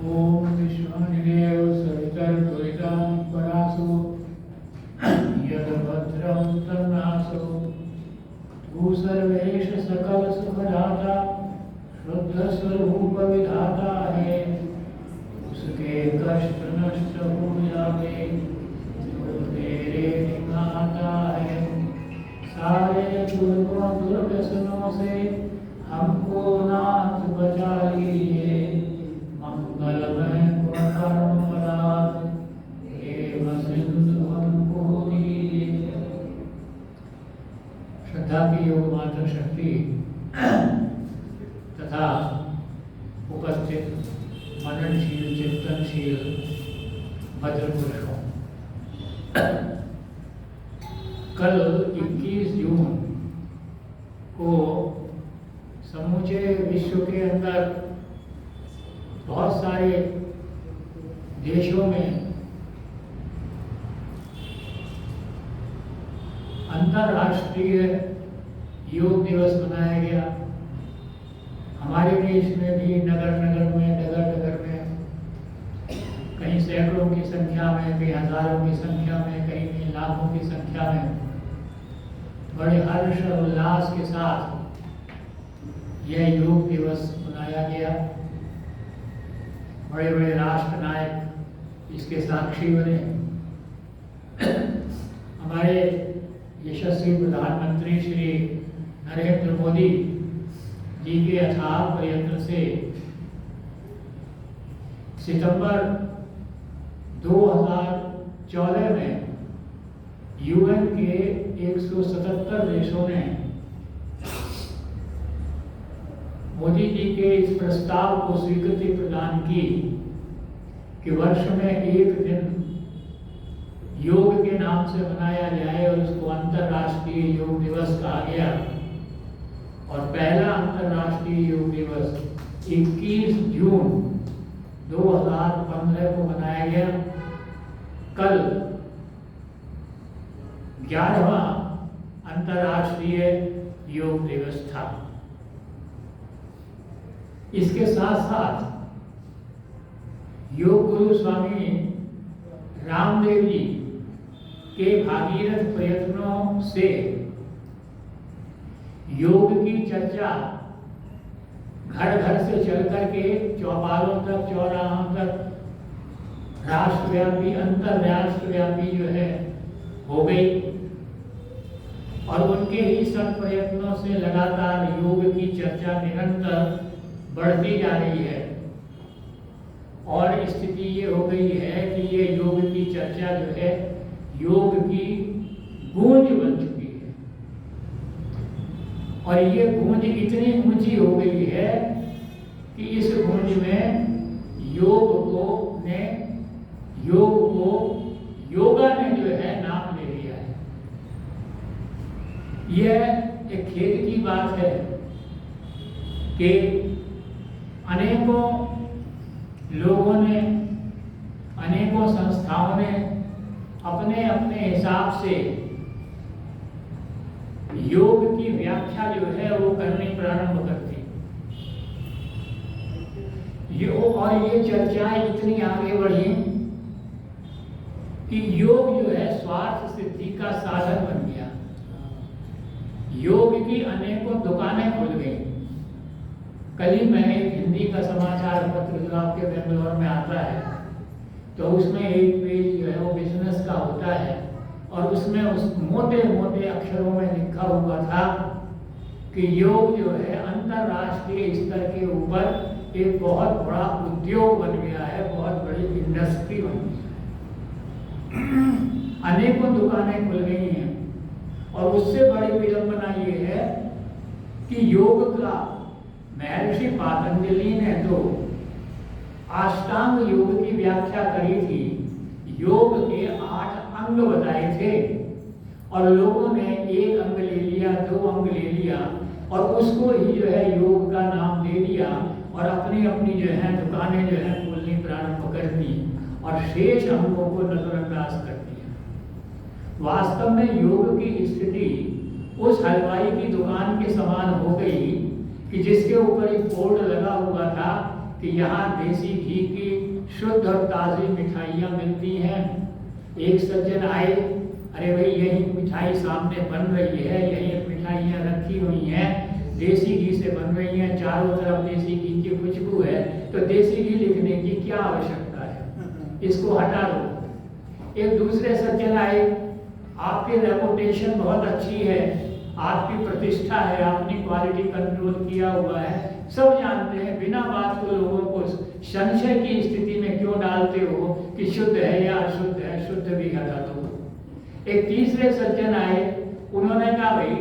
ओम विश्वानिदेव सवितर्दुरितं परासु यद्भद्रं तन्नासु भूसर्वेश सकल सुखदाता शुद्ध स्वरूप विधाता है। उसके कष्ट नष्ट हो जावे जो तेरे निभाता है। सारे दुर्गों दुर्व्यसनों से हमको नाथ बचा लीजिए। मंगलमय परम पदार्थ प्रेम सिंधु हमको दीजिए। श्रद्धा की योग मात्र शक्ति तथा उपस्थित मननशील चिंतनशील भद्र पुरुषों, कल 21 जून को समूचे विश्व के अंदर बहुत सारे देशों में अंतर्राष्ट्रीय योग दिवस मनाया गया। हमारे देश में भी नगर नगर में, डगर डगर में, कहीं सैकड़ों की संख्या में, कहीं हजारों की संख्या में, कहीं कहीं लाखों की संख्या में बड़े हर्ष और उल्लास के साथ यह योग दिवस मनाया गया। बड़े बड़े राष्ट्र नायक इसके साक्षी बने। हमारे यशस्वी प्रधानमंत्री श्री नरेंद्र मोदी जी के अथाह प्रयत्न से सितंबर 2014 में यूएन के 177 देशों ने मोदी जी के इस प्रस्ताव को स्वीकृति प्रदान की कि वर्ष में एक दिन योग के नाम से मनाया जाए और उसको अंतर्राष्ट्रीय योग दिवस कहा गया। और पहला अंतर्राष्ट्रीय योग दिवस 21 जून 2015 को मनाया गया। कल 11वां अंतर्राष्ट्रीय योग दिवस था। इसके साथ साथ योग गुरु स्वामी रामदेव जी के भागीरथ प्रयत्नों से योग की चर्चा घर घर से चल करके चौपालों तक, चौराहों तक, राष्ट्रव्यापी, अंतरराष्ट्रव्यापी जो है हो गई। और उनके ही सब प्रयत्नों से लगातार योग की चर्चा निरंतर बढ़ती जा रही है। और स्थिति ये हो गई है कि ये योग की चर्चा जो है योग की गूंज बन चुकी है। और ये गूंज इतनी ऊंची हो गई है कि इस गूंज में योग को योगा ने जो है नाम ले लिया है। यह एक खेद की बात है कि अनेकों लोगों ने, अनेकों संस्थाओं ने अपने अपने हिसाब से योग की व्याख्या जो है वो करनी प्रारंभ कर दी। ये चर्चाएं इतनी आगे बढ़ी कि योग जो है स्वार्थ सिद्धि का साधन बन गया। योग की अनेकों दुकानें खुल गई। कल ही मैं एक हिंदी का समाचार पत्र जो आपके बेंगलोर में आता है, तो उसमें एक पेज जो है वो बिजनेस का होता है और उसमें उस मोटे मोटे अक्षरों में लिखा हुआ था कि योग जो है अंतरराष्ट्रीय स्तर के ऊपर एक बहुत बड़ा उद्योग बन गया है, बहुत बड़ी इंडस्ट्री बन गई है। अनेकों दुकानें खुल गई हैं। और उससे बड़ी विडंबना ये है कि योग का महर्षि पातंजलि ने तो अष्टांग योग की व्याख्या करी थी। योग के 8 अंग बताए थे और लोगों ने एक अंग ले लिया, 2 अंग ले लिया और उसको ही जो है योग का नाम दे दिया और अपनी अपनी जो है दुकानें जो है खोलनी प्रारंभ कर दी और शेष अंगों को नजरअंदाज कर दिया। वास्तव में योग की स्थिति उस हलवाई की दुकान के समान हो गई कि जिसके ऊपर एक बोर्ड लगा हुआ था कि यहाँ देसी घी की शुद्ध और ताज़ी मिठाइयाँ मिलती हैं। एक सज्जन आए, अरे भाई यही मिठाई सामने बन रही है, यही मिठाइयाँ रखी हुई हैं, देसी घी से बन रही हैं, चारों तरफ देसी घी की खुशबू है, तो देसी घी लिखने की क्या आवश्यकता है, इसको हटा दो। एक दूसरे सज्जन आए, आपकी रेपुटेशन बहुत अच्छी है, आपकी प्रतिष्ठा है, आपने क्वालिटी कंट्रोल किया हुआ है, सब जानते हैं, बिना बात को लोगों को संशय की स्थिति में क्यों डालते हो कि शुद्ध है या अशुद्ध है, शुद्ध भी हटा दो। एक तीसरे सज्जन आए, उन्होंने कहा भाई,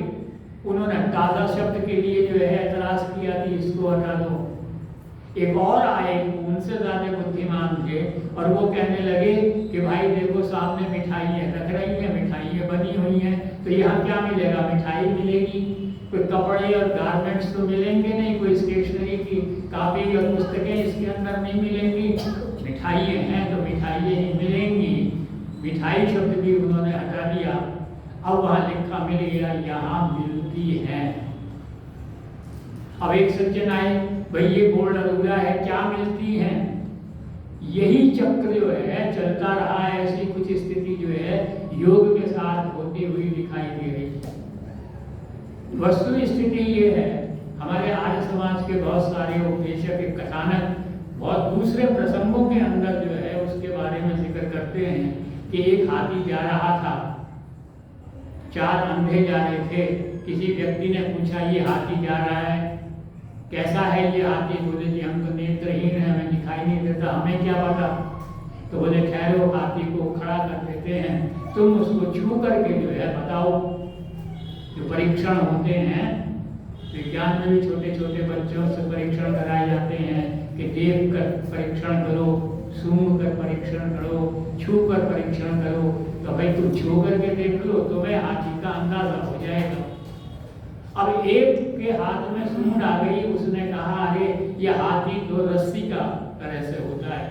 उन्होंने ताज़ा शब्द के लिए जो है एतराज किया कि इसको हटा दो। एक और आए, उनसे ज़्यादा बुद्धिमान थे, और वो कहने लगे कि भाई देखो सामने मिठाइयाँ रख रही हैं, मिठाइयाँ बनी हुई हैं, तो यहाँ क्या मिलेगा, मिठाई मिलेगी, कोई कपड़े और गारमेंट्स तो मिलेंगे नहीं, कोई स्टेशनरी की कापी और पुस्तकें इसके अंदर नहीं मिलेंगी, मिठाइयाँ हैं तो मिठाइयाँ ही मिलेंगी। मिठाई शब्द भी उन्होंने हटा दिया। अब वहाँ लिखा मिल गया यहाँ मिलती है। अब एक सज्जन आए, भाई ये बोर्ड अधूरा है, क्या मिलती हैं? यही चक्र जो है चलता रहा है, ऐसी कुछ स्थिति जो है योग के साथ होती हुई दिखाई दे रही है। वस्तु स्थिति ये है, हमारे आर्य समाज के बहुत सारे उपदेशक एक कथानक बहुत दूसरे प्रसंगों के अंदर जो है उसके बारे में जिक्र करते हैं कि एक हाथी जा रहा था, चार अंधे जा रहे थे। किसी व्यक्ति ने पूछा, ये हाथी जा रहा है, कैसा है ये हाथी? बोले जी हम तो नेत्रहीन हैं, हमें दिखाई नहीं देता, हमें क्या पता। तो बोले खैर वो हाथी को खड़ा कर देते हैं, तुम उसको छू करके जो है बताओ। जो परीक्षण होते हैं विज्ञान में भी छोटे छोटे बच्चों से परीक्षण कराए जाते हैं कि देख कर परीक्षण करो, सूंघ कर परीक्षण करो, छू कर परीक्षण करो। तो भाई तुम छू करके देख लो, तुम्हें हाथी का अंदाजा हो जाएगा। अब एक के हाथ में सूंड आ गई, उसने कहा अरे ये हाथी तो रस्सी का तरह से होता है।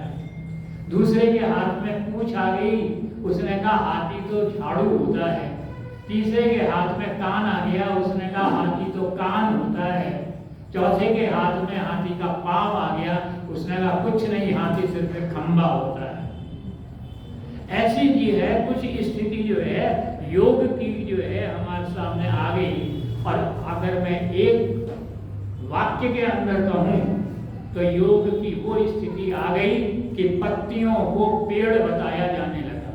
दूसरे के हाथ में पूंछ आ गई, उसने कहा हाथी तो झाड़ू होता है। तीसरे के हाथ में कान आ गया, उसने कहा हाथी तो कान होता है। चौथे के हाथ में हाथी का पांव आ गया, उसने कहा कुछ नहीं, हाथी सिर्फ एक खंबा होता है। ऐसी जी है कुछ स्थिति जो है योग की जो है हमारे सामने आ गई। और अगर मैं एक वाक्य के अंदर कहूं तो योग की वो स्थिति आ गई कि पत्तियों को पेड़ बताया जाने लगा।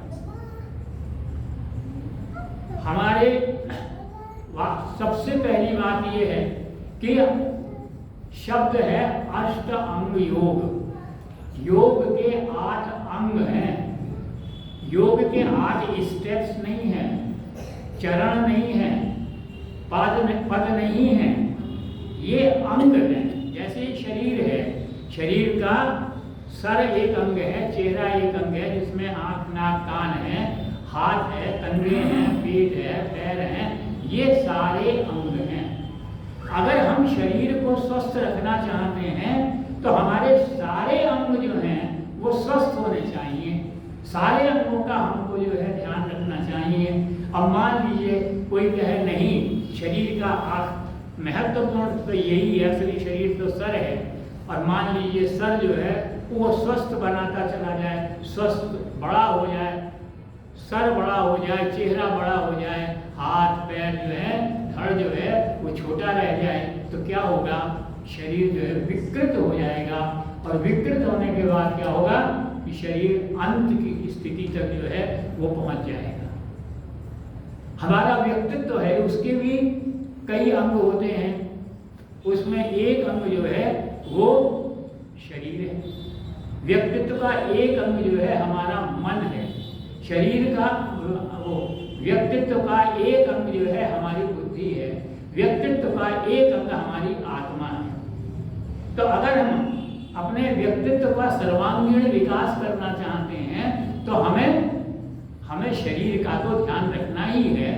हमारे सबसे पहली बात यह है कि शब्द है अष्ट अंग योग। योग के 8 अंग हैं। योग के 8 स्टेप्स नहीं हैं, चरण नहीं हैं, पद नहीं है, ये अंग है। जैसे शरीर है, शरीर का सर एक अंग है, चेहरा एक अंग है जिसमें आंख नाक कान है, हाथ है, कंधे हैं, पेट है, पैर हैं, ये सारे अंग हैं। अगर हम शरीर को स्वस्थ रखना चाहते हैं तो हमारे सारे अंग जो हैं वो स्वस्थ होने चाहिए, सारे अंगों का हमको जो है ध्यान रखना चाहिए। अब मान लीजिए कोई कहे नहीं शरीर का महत्वपूर्ण तो यही है, असली शरीर तो सर है, और मान लीजिए सर जो है वो स्वस्थ बनाता चला जाए, स्वस्थ बड़ा हो जाए, सर बड़ा हो जाए, चेहरा बड़ा हो जाए, हाथ पैर जो है, धड़ जो है वो छोटा रह जाए, तो क्या होगा? शरीर जो है विकृत हो जाएगा, और विकृत होने के बाद क्या होगा कि शरीर अंत की स्थिति तक जो है वो पहुंच जाएगा। हमारा व्यक्तित्व है, उसके भी कई अंग होते हैं, उसमें एक अंग जो है वो शरीर है। व्यक्तित्व का एक अंग जो है हमारा मन है। शरीर का वो व्यक्तित्व का एक अंग जो है हमारी बुद्धि है। व्यक्तित्व का एक अंग हमारी आत्मा है। तो अगर हम अपने व्यक्तित्व का सर्वांगीण विकास करना चाहते हैं तो हमें शरीर का तो ध्यान रखना ही है।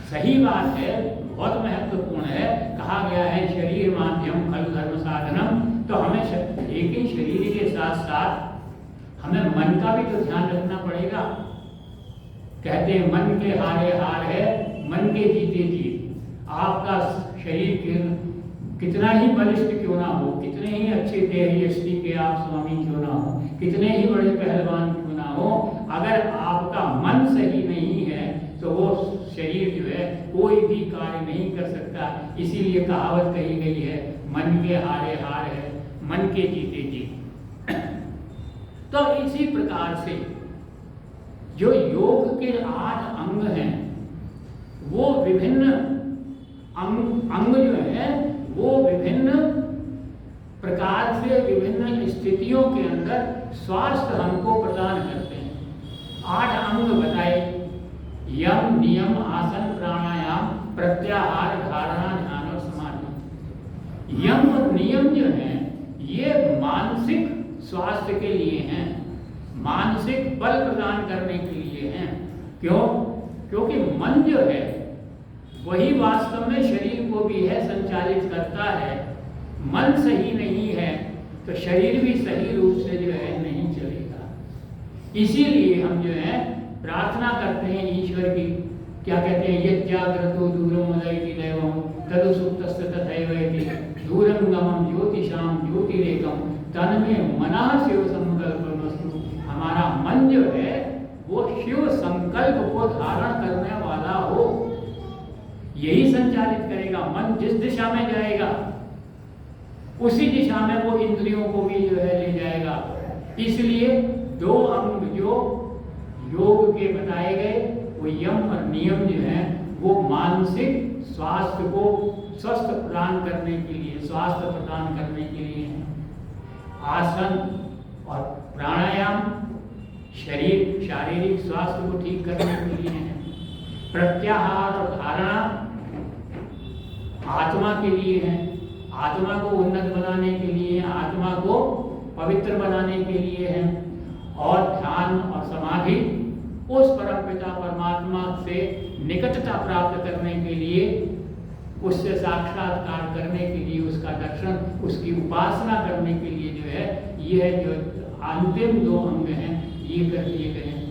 सही बात है, बहुत महत्वपूर्ण है। कहा गया है शरीर माध्यम खलु धर्म साधनम, तो हमें लेकिन शरीर के साथ साथ हमें मन का भी तो ध्यान रखना पड़ेगा। कहते हैं मन के हारे हार है, मन के जीते जीत। आपका शरीर कितना ही बलिष्ठ क्यों ना हो, कितने ही अच्छे देह यष्टि के आप स्वामी क्यों ना हो, कितने ही बड़े पहलवान क्यों ना हो, अगर आपका मन सही नहीं है तो वो शरीर जो है कोई भी कार्य नहीं कर सकता। इसीलिए कहावत कही गई है, मन के हारे हार है, मन के जीते जीत। तो इसी प्रकार से जो योग के 8 अंग हैं, वो विभिन्न अंग जो है वो विभिन्न प्रकार से विभिन्न स्थितियों के अंदर स्वास्थ्य हमको प्रदान करते हैं। 8 अंग बताए, यम, नियम, आसन, प्राणायाम, प्रत्याहार, धारणा, ध्यान और समाधि। यम और नियम जो हैं ये मानसिक स्वास्थ्य के लिए हैं, मानसिक बल प्रदान करने के लिए हैं। क्यों? क्योंकि मन जो है वही वास्तव में शरीर को भी है संचालित करता है। मन सही नहीं है तो शरीर भी सही रूप से जो है नहीं चलेगा। इसीलिए हम जो है प्रार्थना करते हैं ईश्वर की, क्या कहते हैं, यत् जाग्रतो दूरम उदयति दैवम तदु सुप्तस्य तथैवेति दूरम गमं ज्योतिषाम ज्योतिरेकम तन्मे मनः शिव संकल्पमस्तु। हमारा मन जो है वो शिव संकल्प को धारण करने वाला हो, यही संचालित करेगा। मन जिस दिशा में जाएगा उसी दिशा में वो इंद्रियों को भी जो है ले जाएगा। इसलिए 2 अंग जो योग के बताए गए वो यम और नियम जो है वो मानसिक स्वास्थ्य को स्वस्थ प्रदान करने के लिए, स्वास्थ्य प्रदान करने के लिए है। आसन और प्राणायाम शारीरिक स्वास्थ्य को ठीक करने के लिए है। प्रत्याहार और धारणा आत्मा के लिए है, आत्मा को उन्नत बनाने के लिए, आत्मा को पवित्र बनाने के लिए है। और ध्यान और समाधि उस परमपिता परमात्मा से निकटता प्राप्त करने के लिए, उससे साक्षात्कार करने के लिए, उसका दर्शन, उसकी उपासना करने के लिए जो है यह जो अंतिम 2 अंग हैं ये कर लिए गए हैं।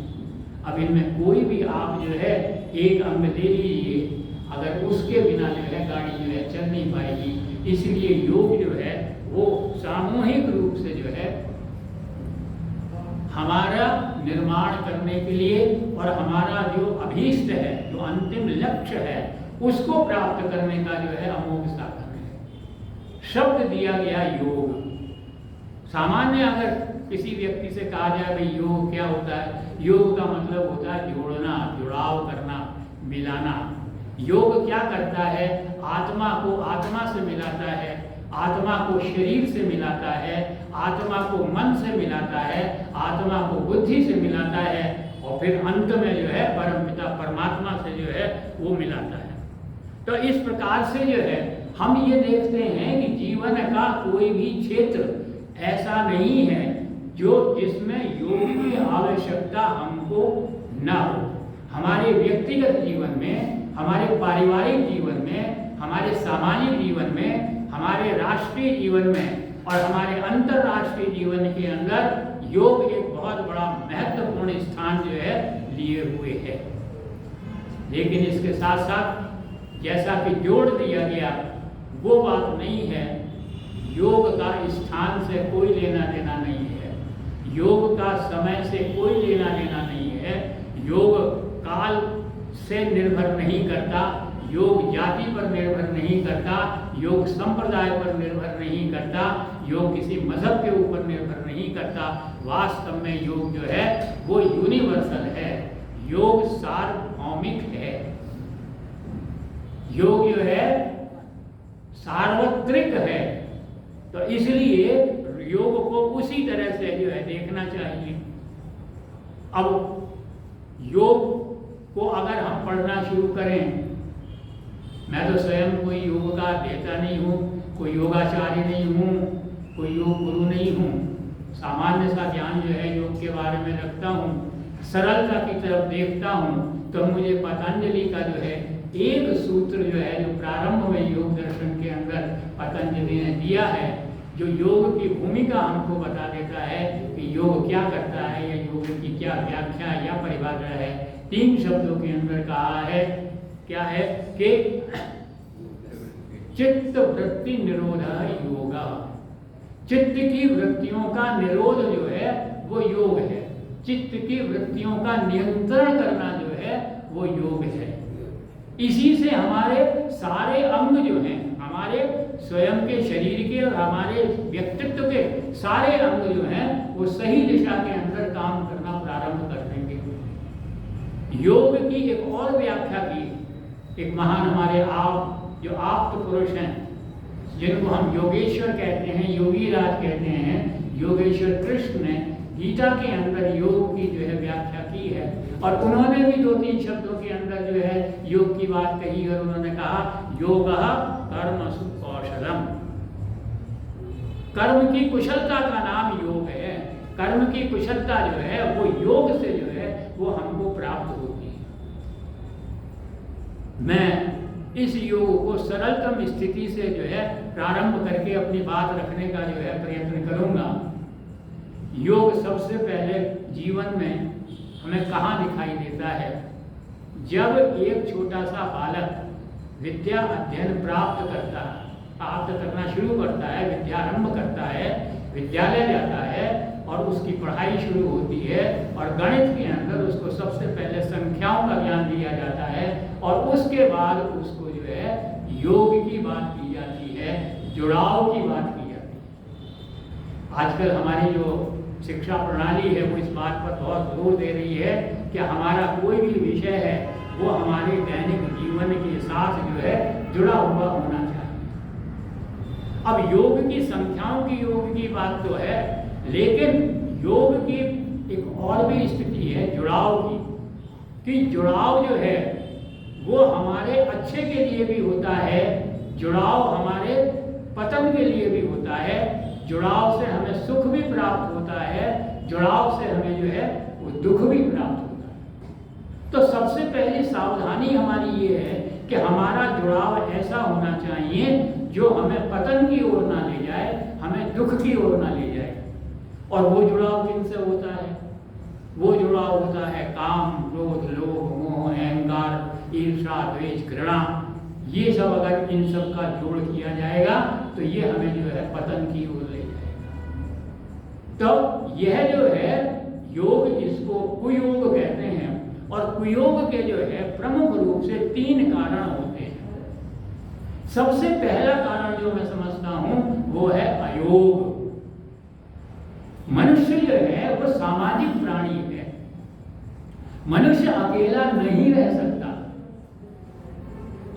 अब इनमें कोई भी आप जो है एक अंग ले लीजिए, अगर उसके बिना जो है गाड़ी जो है चल नहीं पाएगी। इसलिए योग जो है वो सामूहिक रूप से जो है हमारा निर्माण करने के लिए और हमारा जो अभीष्ट है, जो अंतिम लक्ष्य है, उसको प्राप्त करने का जो है अमोघ साधन है। शब्द दिया गया योग। सामान्य अगर किसी व्यक्ति से कहा जाए भाई योग क्या होता है, योग का मतलब होता है जोड़ना, जुड़ाव करना, मिलाना। योग क्या करता है? आत्मा को आत्मा से मिलाता है, आत्मा को शरीर से मिलाता है, आत्मा को मन से मिलाता है, आत्मा को बुद्धि से मिलाता है और फिर अंत में जो है परमपिता परमात्मा से जो है वो मिलाता है। तो इस प्रकार से जो है हम ये देखते हैं कि जीवन का कोई भी क्षेत्र ऐसा नहीं है जिसमें योग की आवश्यकता हमको न हो। हमारे व्यक्तिगत जीवन में, हमारे पारिवारिक जीवन में, हमारे सामाजिक जीवन में, हमारे राष्ट्रीय जीवन में और हमारे अंतर्राष्ट्रीय जीवन के अंदर योग एक बहुत बड़ा महत्वपूर्ण स्थान जो है लिए हुए है। लेकिन इसके साथ साथ जैसा कि जोड़ दिया गया वो बात नहीं है, योग का स्थान से कोई लेना देना नहीं है, योग का समय से कोई लेना देना नहीं है, योग काल से निर्भर नहीं करता, योग जाति पर निर्भर नहीं करता, योग संप्रदाय पर निर्भर नहीं करता, योग किसी मजहब के ऊपर निर्भर नहीं करता। वास्तव में योग जो है वो यूनिवर्सल है, योग सार्वभौमिक है, योग जो है सार्वत्रिक है। तो इसलिए योग को उसी तरह से जो है देखना चाहिए। अब योग को अगर हम पढ़ना शुरू करें, मैं तो स्वयं कोई योग का देता नहीं हूँ, कोई योगाचार्य नहीं हूँ, कोई योग गुरु नहीं हूँ, सामान्य सा ज्ञान जो है योग के बारे में रखता हूँ, सरलता की तरफ देखता हूँ। तो मुझे पतंजलि का जो है एक सूत्र जो है जो प्रारंभ में योग दर्शन के अंदर पतंजलि ने दिया है, जो योग की भूमिका हमको बता देता है कि योग क्या करता है या योग की क्या व्याख्या या परिभाषा है। 3 शब्दों के अंदर कहा है, क्या है कि चित्त वृत्ति निरोध योगा। चित्त की वृत्तियों का निरोध जो है वो योग है। चित्त की वृत्तियों का नियंत्रण करना जो है वो योग है। इसी से हमारे सारे अंग जो हैं, हमारे स्वयं के शरीर के और हमारे व्यक्तित्व के सारे अंग जो हैं वो सही दिशा के अंदर काम करना प्रारंभ कर देंगे। योग की एक और व्याख्या की एक महान हमारे आप जो आप्त पुरुष हैं, जिनको हम योगेश्वर कहते हैं, योगी राज कहते हैं, योगेश्वर कृष्ण ने गीता के अंदर योग की जो है व्याख्या की है। और उन्होंने भी 2-3 शब्दों के अंदर जो है योग की बात कही और उन्होंने कहा योगः कर्मसु कौशलम। कर्म की कुशलता का नाम योग है। कर्म की कुशलता जो है वो योग से जो है वो हमको प्राप्त होती है। मैं इस योग को सरलतम स्थिति से जो है प्रारंभ करके अपनी बात रखने का जो है प्रयत्न करूंगा। योग सबसे पहले जीवन में हमें कहाँ दिखाई देता है? जब एक छोटा सा बालक विद्या अध्ययन प्राप्त करना शुरू करता है, विद्यारंभ करता है, विद्यालय जाता है और उसकी पढ़ाई शुरू होती है और गणित के अंदर उसको सबसे पहले संख्याओं का ज्ञान दिया जाता है और उसके बाद उसको जो है योग की बात की जाती है, जुड़ाव की बात की जाती है। आजकल हमारी जो शिक्षा प्रणाली है वो इस बात पर बहुत जोर दे रही है कि हमारा कोई भी विषय है वो हमारे दैनिक जीवन के साथ जो है जुड़ा हुआ होना चाहिए। अब योग की संख्याओं की योग की बात तो है, लेकिन योग की एक और भी स्थिति है जुड़ाव की, कि जुड़ाव जो है वो हमारे अच्छे के लिए भी होता है, जुड़ाव हमारे पतन के लिए भी होता है, जुड़ाव से हमें सुख भी प्राप्त होता है, जुड़ाव से हमें जो है वो दुख भी प्राप्त होता है। तो सबसे पहली सावधानी हमारी ये है कि हमारा जुड़ाव ऐसा होना चाहिए जो हमें पतन की ओर ना ले जाए, हमें दुख की ओर ना ले जाए। और वो जुड़ाव किनसे होता है? वो जुड़ाव होता है काम, क्रोध, लोभ, मोह, अहंकार, ईर्ष्या, द्वेष, घृणा। ये सब अगर इन सब का जोड़ किया जाएगा तो ये हमें जो है पतन की ओर ले जाएगा। तो यह जो है योग, इसको कुयोग कहते हैं। और कुयोग के जो है प्रमुख रूप से 3 कारण होते हैं। सबसे पहला कारण जो मैं समझता हूं वो है अयोग। मनुष्य जो है वो सामाजिक प्राणी है। मनुष्य अकेला नहीं रह सकता।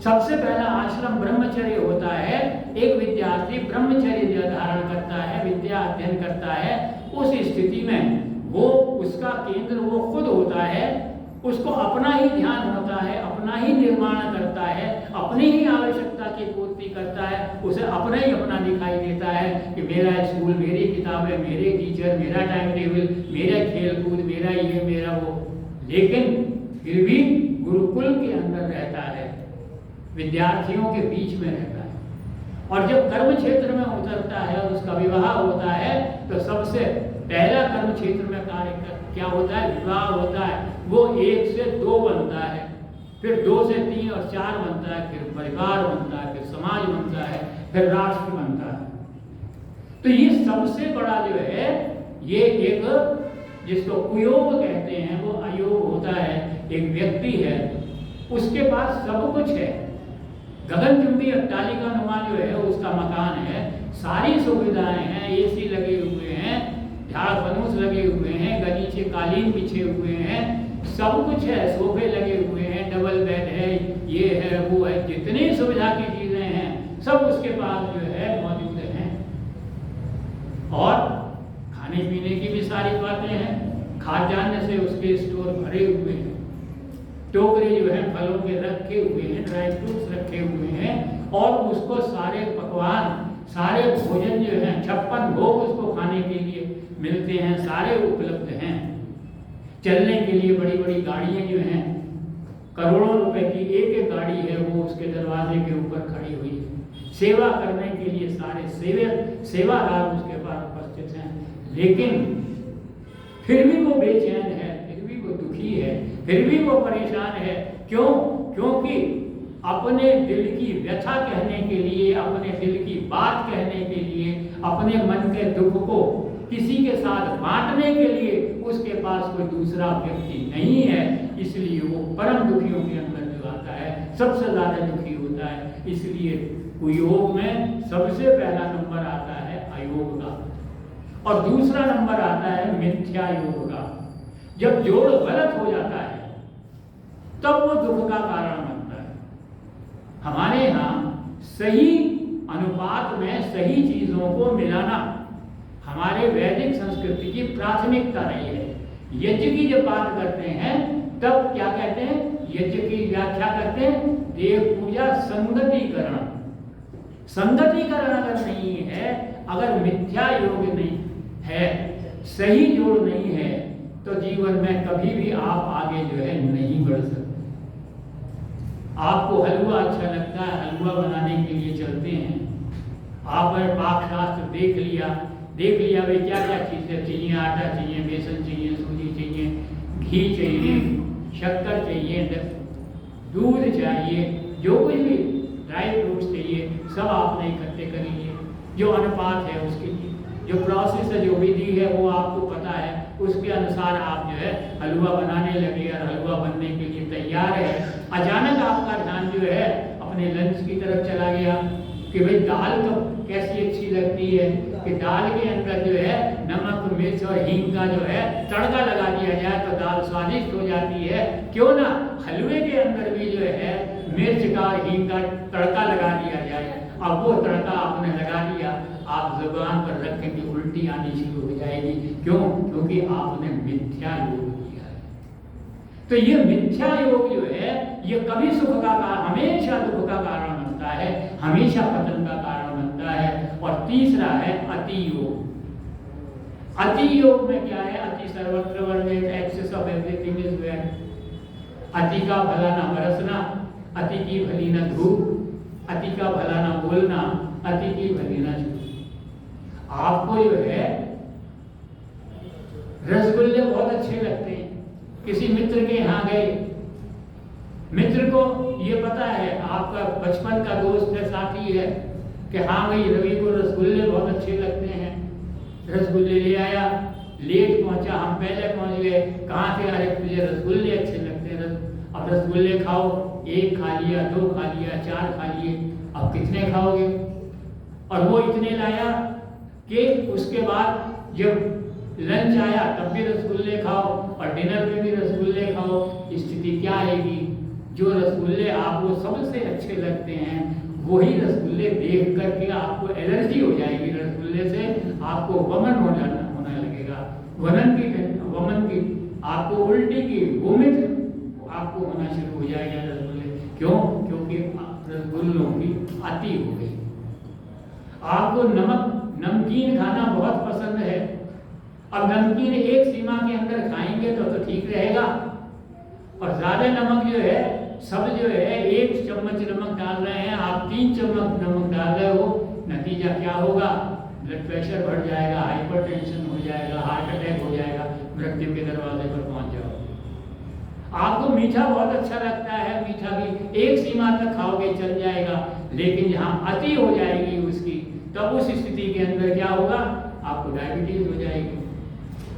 सबसे पहला आश्रम ब्रह्मचर्य होता है। एक विद्यार्थी ब्रह्मचर्य धारण करता है, विद्या अध्ययन करता है, उस स्थिति में वो उसका केंद्र वो खुद होता है, उसको अपना ही ध्यान होता है, अपना ही निर्माण करता है, अपनी ही आवश्यकता की पूर्ति करता है, उसे अपना ही अपना दिखाई देता है कि मेरा स्कूल, मेरी किताबें, मेरे टीचर, मेरा टाइम टेबल, मेरा खेल कूद, मेरा ये मेरा वो। लेकिन फिर भी गुरुकुल के अंदर रहता है, विद्यार्थियों के बीच में रहता है। और जब कर्म क्षेत्र में उतरता है और उसका विवाह होता है तो सबसे पहला कर्म क्षेत्र में कार्य क्या होता है? विवाह होता है। वो 1 से 2 बनता है, फिर 2 से 3 और 4 बनता है, फिर परिवार बनता है, फिर समाज बनता है, फिर राष्ट्र बनता है। तो ये सबसे बड़ा जो है ये एक जिसको कुयोग कहते हैं वो अयोग होता है। एक व्यक्ति है, उसके पास सब कुछ है, गगनचुंबी अट्टालिका नुमा जो है उसका मकान है, सारी सुविधाएं हैं, एसी लगे हुए हैं, झाड़ फनूस लगे हुए हैं, गलीचे कालीन बिछे हुए हैं, सब कुछ है, सोफे लगे हुए हैं, डबल बेड है, ये है वो है, जितनी सुविधा की चीजें हैं सब उसके पास जो है मौजूद हैं। और खाने पीने की भी सारी बातें हैं, खाद्यान्न से उसके स्टोर भरे हुए हैं, टोकरे जो है फलों के रखे हुए हैं, ड्राई फ्रूट्स रखे हुए हैं, और उसको सारे पकवान, सारे भोजन जो है 56 भोग उसको खाने के लिए मिलते हैं, सारे उपलब्ध हैं। चलने के लिए बड़ी बड़ी गाड़ियां जो हैं, करोड़ों रुपए की एक गाड़ी है वो उसके दरवाजे के ऊपर खड़ी हुई है। सेवा करने के लिए सारे सेवादार उसके पास उपस्थित हैं, लेकिन फिर भी वो बेचैन है, फिर भी वो दुखी है, फिर भी वो परेशान है। क्यों? क्योंकि अपने दिल की व्यथा कहने के लिए, अपने दिल की बात कहने के लिए, अपने मन के दुख को किसी के साथ बांटने के लिए उसके पास कोई दूसरा व्यक्ति नहीं है, इसलिए वो परम दुखियों के अंदर जो आता है सबसे ज्यादा दुखी होता है। इसलिए कुयोग में सबसे पहला नंबर आता है अयोग का, और दूसरा नंबर आता है मिथ्या योग का। जब जोड़ गलत हो जाता है तब वो दुख का कारण बनता है। हमारे यहाँ सही अनुपात में सही चीजों को मिलाना हमारे वैदिक संस्कृति की प्राथमिकता रही है। यज्ञ की जब बात करते हैं तब क्या कहते हैं, यज्ञ की व्याख्या करते हैं देव पूजा संगतिकरण। संगतिकरण अगर नहीं है, अगर मिथ्या योग नहीं है, सही जोड़ नहीं है, तो जीवन में कभी भी आप आगे जो है नहीं बढ़ सकते। आपको हलवा अच्छा लगता है, हलवा बनाने के लिए चलते हैं, आपने पाक शास्त्र देख लिया भाई क्या क्या चीज़ें चाहिए, आटा चाहिए, बेसन चाहिए, सूजी चाहिए, घी चाहिए, शक्कर चाहिए, दूध चाहिए, जो कुछ भी ड्राई फ्रूट्स चाहिए, सब आपने इकट्ठे कर लिए। जो अनुपात है उसके लिए, जो प्रोसेस है, जो विधि है वो आपको पता है, उसके अनुसार आप जो है हलवा बनाने लगे और हलवा बनने के लिए तैयार है। अचानक आपका ध्यान जो है अपने लंच की तरफ चला गया कि भाई दाल तो कैसी अच्छी लगती है कि दाल के अंदर जो है नमक, मिर्च और हींग का जो है तड़का लगा दिया जाए तो दाल स्वादिष्ट हो जाती है। क्यों ना हलवे के अंदर भी जो है मिर्च का और हींग का तड़का लगा दिया जाए। अब वो तड़का आपने लगा दिया, आप जुबान पर रखेंगे उल्टी आनी शुरू हो जाएगी। क्यों? क्योंकि आपने मिथ्या योग किया है। तो ये मिथ्या योग जो है ये कभी सुख का कारण, हमेशा दुख का कारण बनता है, हमेशा पतन का कारण बनता है। और तीसरा है अति योग। अति योग में क्या है? अति सर्वत्र वर्जित, excess of everything is bad. अति का भला ना बरसना, अति की भली ना धूप, अति का भला ना बोलना, अति की भली ना चूक। आपको जो है रसगुल्ले बहुत अच्छे लगते हैं, किसी मित्र के यहाँ गए, मित्र को ये पता है आपका बचपन का दोस्त है, साथी है कि हाँ भाई रवि को रसगुल्ले बहुत अच्छे लगते हैं, रसगुल्ले ले आया, लेट पहुंचा, हम पहले पहुंच गए, कहाँ थे? अरे तुझे रसगुल्ले अच्छे लगते हैं, अब रसगुल्ले खाओ, एक खा लिया, दो खा लिया, चार खा लिए, अब कितने खाओगे? और वो इतने लाया कि उसके बाद जब लंच आया तब भी रसगुल्ले खाओ और डिनर में भी रसगुल्ले खाओ। स्थिति क्या आएगी? जो रसगुल्ले आपको सबसे अच्छे लगते हैं वही रसगुल्ले देख करके आपको एलर्जी हो जाएगी, रसगुल्ले से आपको वमन होने लगेगा, वमन की आपको उल्टी की, वोमिट आपको होना शुरू हो जाएगा रसगुल्ले। क्यों? क्योंकि रसगुल्लों की अति हो गई। आपको नमकीन खाना बहुत पसंद है, अब नमकीन एक सीमा के अंदर खाएंगे तो ठीक रहेगा, और ज्यादा नमक जो है, सब जो है एक चम्मच नमक डाल रहे हैं, आप 3 चम्मच नमक डाल रहे हो, नतीजा क्या होगा? ब्लड प्रेशर बढ़ जाएगा, हाइपरटेंशन हो जाएगा, हार्ट अटैक हो जाएगा, मृत्यु के दरवाजे पर पहुंच जाओ। आपको मीठा बहुत अच्छा लगता है, मीठा भी एक सीमा तक खाओगे चल जाएगा, लेकिन जहाँ अति हो जाएगी उसकी, तब उस स्थिति के अंदर क्या होगा? आपको डायबिटीज हो जाएगी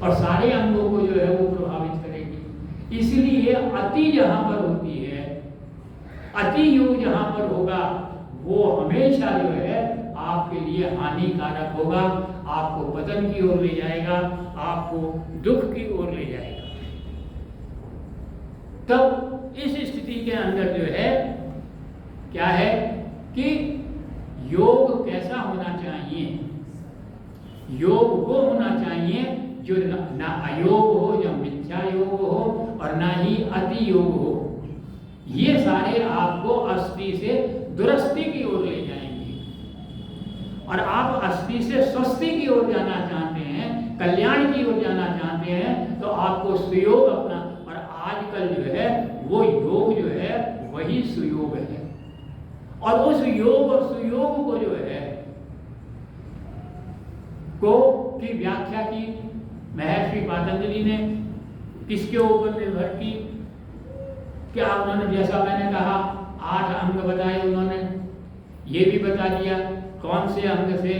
और सारे अंगों को जो है वो प्रभावित करेगी। इसलिए अति जहाँ पर होती है, अति योग जहाँ पर होगा वो हमेशा जो है आपके लिए हानिकारक होगा, आपको पतन की ओर ले जाएगा, आपको दुख की ओर ले जाएगा। तब इस स्थिति के अंदर जो है क्या है कि योग कैसा होना चाहिए? योग वो होना चाहिए जो ना अयोग हो, जो मिथ्या योग हो, और ना ही अति योग हो। ये सारे आपको अस्थि से दुरस्थि की ओर ले जाएंगे, और आप अस्थि से स्वस्थि की ओर जाना चाहते हैं, कल्याण की ओर जाना चाहते हैं, तो आपको सुयोग अपना, और आजकल जो है वो योग जो है वही सुयोग है। और उस योग और सुयोग को जो है की व्याख्या की महर्षि पातंजलि ने किसके ऊपर निर्भर की? क्या उन्होंने, जैसा मैंने कहा, 8 अंग बताए उन्होंने, ये भी बता दिया कौन से अंग से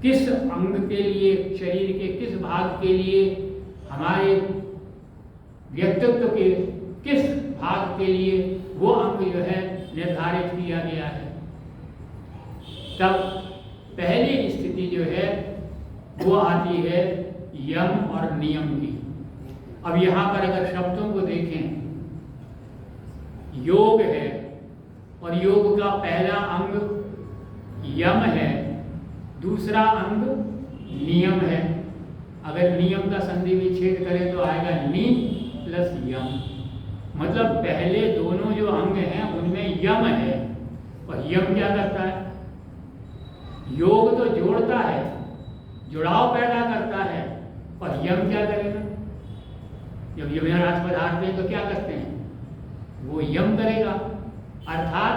किस अंग के लिए, शरीर के किस भाग के लिए, हमारे व्यक्तित्व के किस भाग के लिए वो अंग जो है निर्धारित किया गया है। तब पहली स्थिति जो है वो आती है यम और नियम की। अब यहाँ पर अगर शब्दों को देखें, योग है और योग का पहला अंग यम है, दूसरा अंग नियम है। अगर नियम का संधि विच्छेद करें तो आएगा नि प्लस यम, मतलब पहले दोनों जो अंग हैं उनमें यम है और यम क्या करता है? योग तो जोड़ता है, जुड़ाव पैदा करता है, और यम क्या करेगा? जब यमराज पधारते हैं तो क्या करते हैं? वो यम करेगा, अर्थात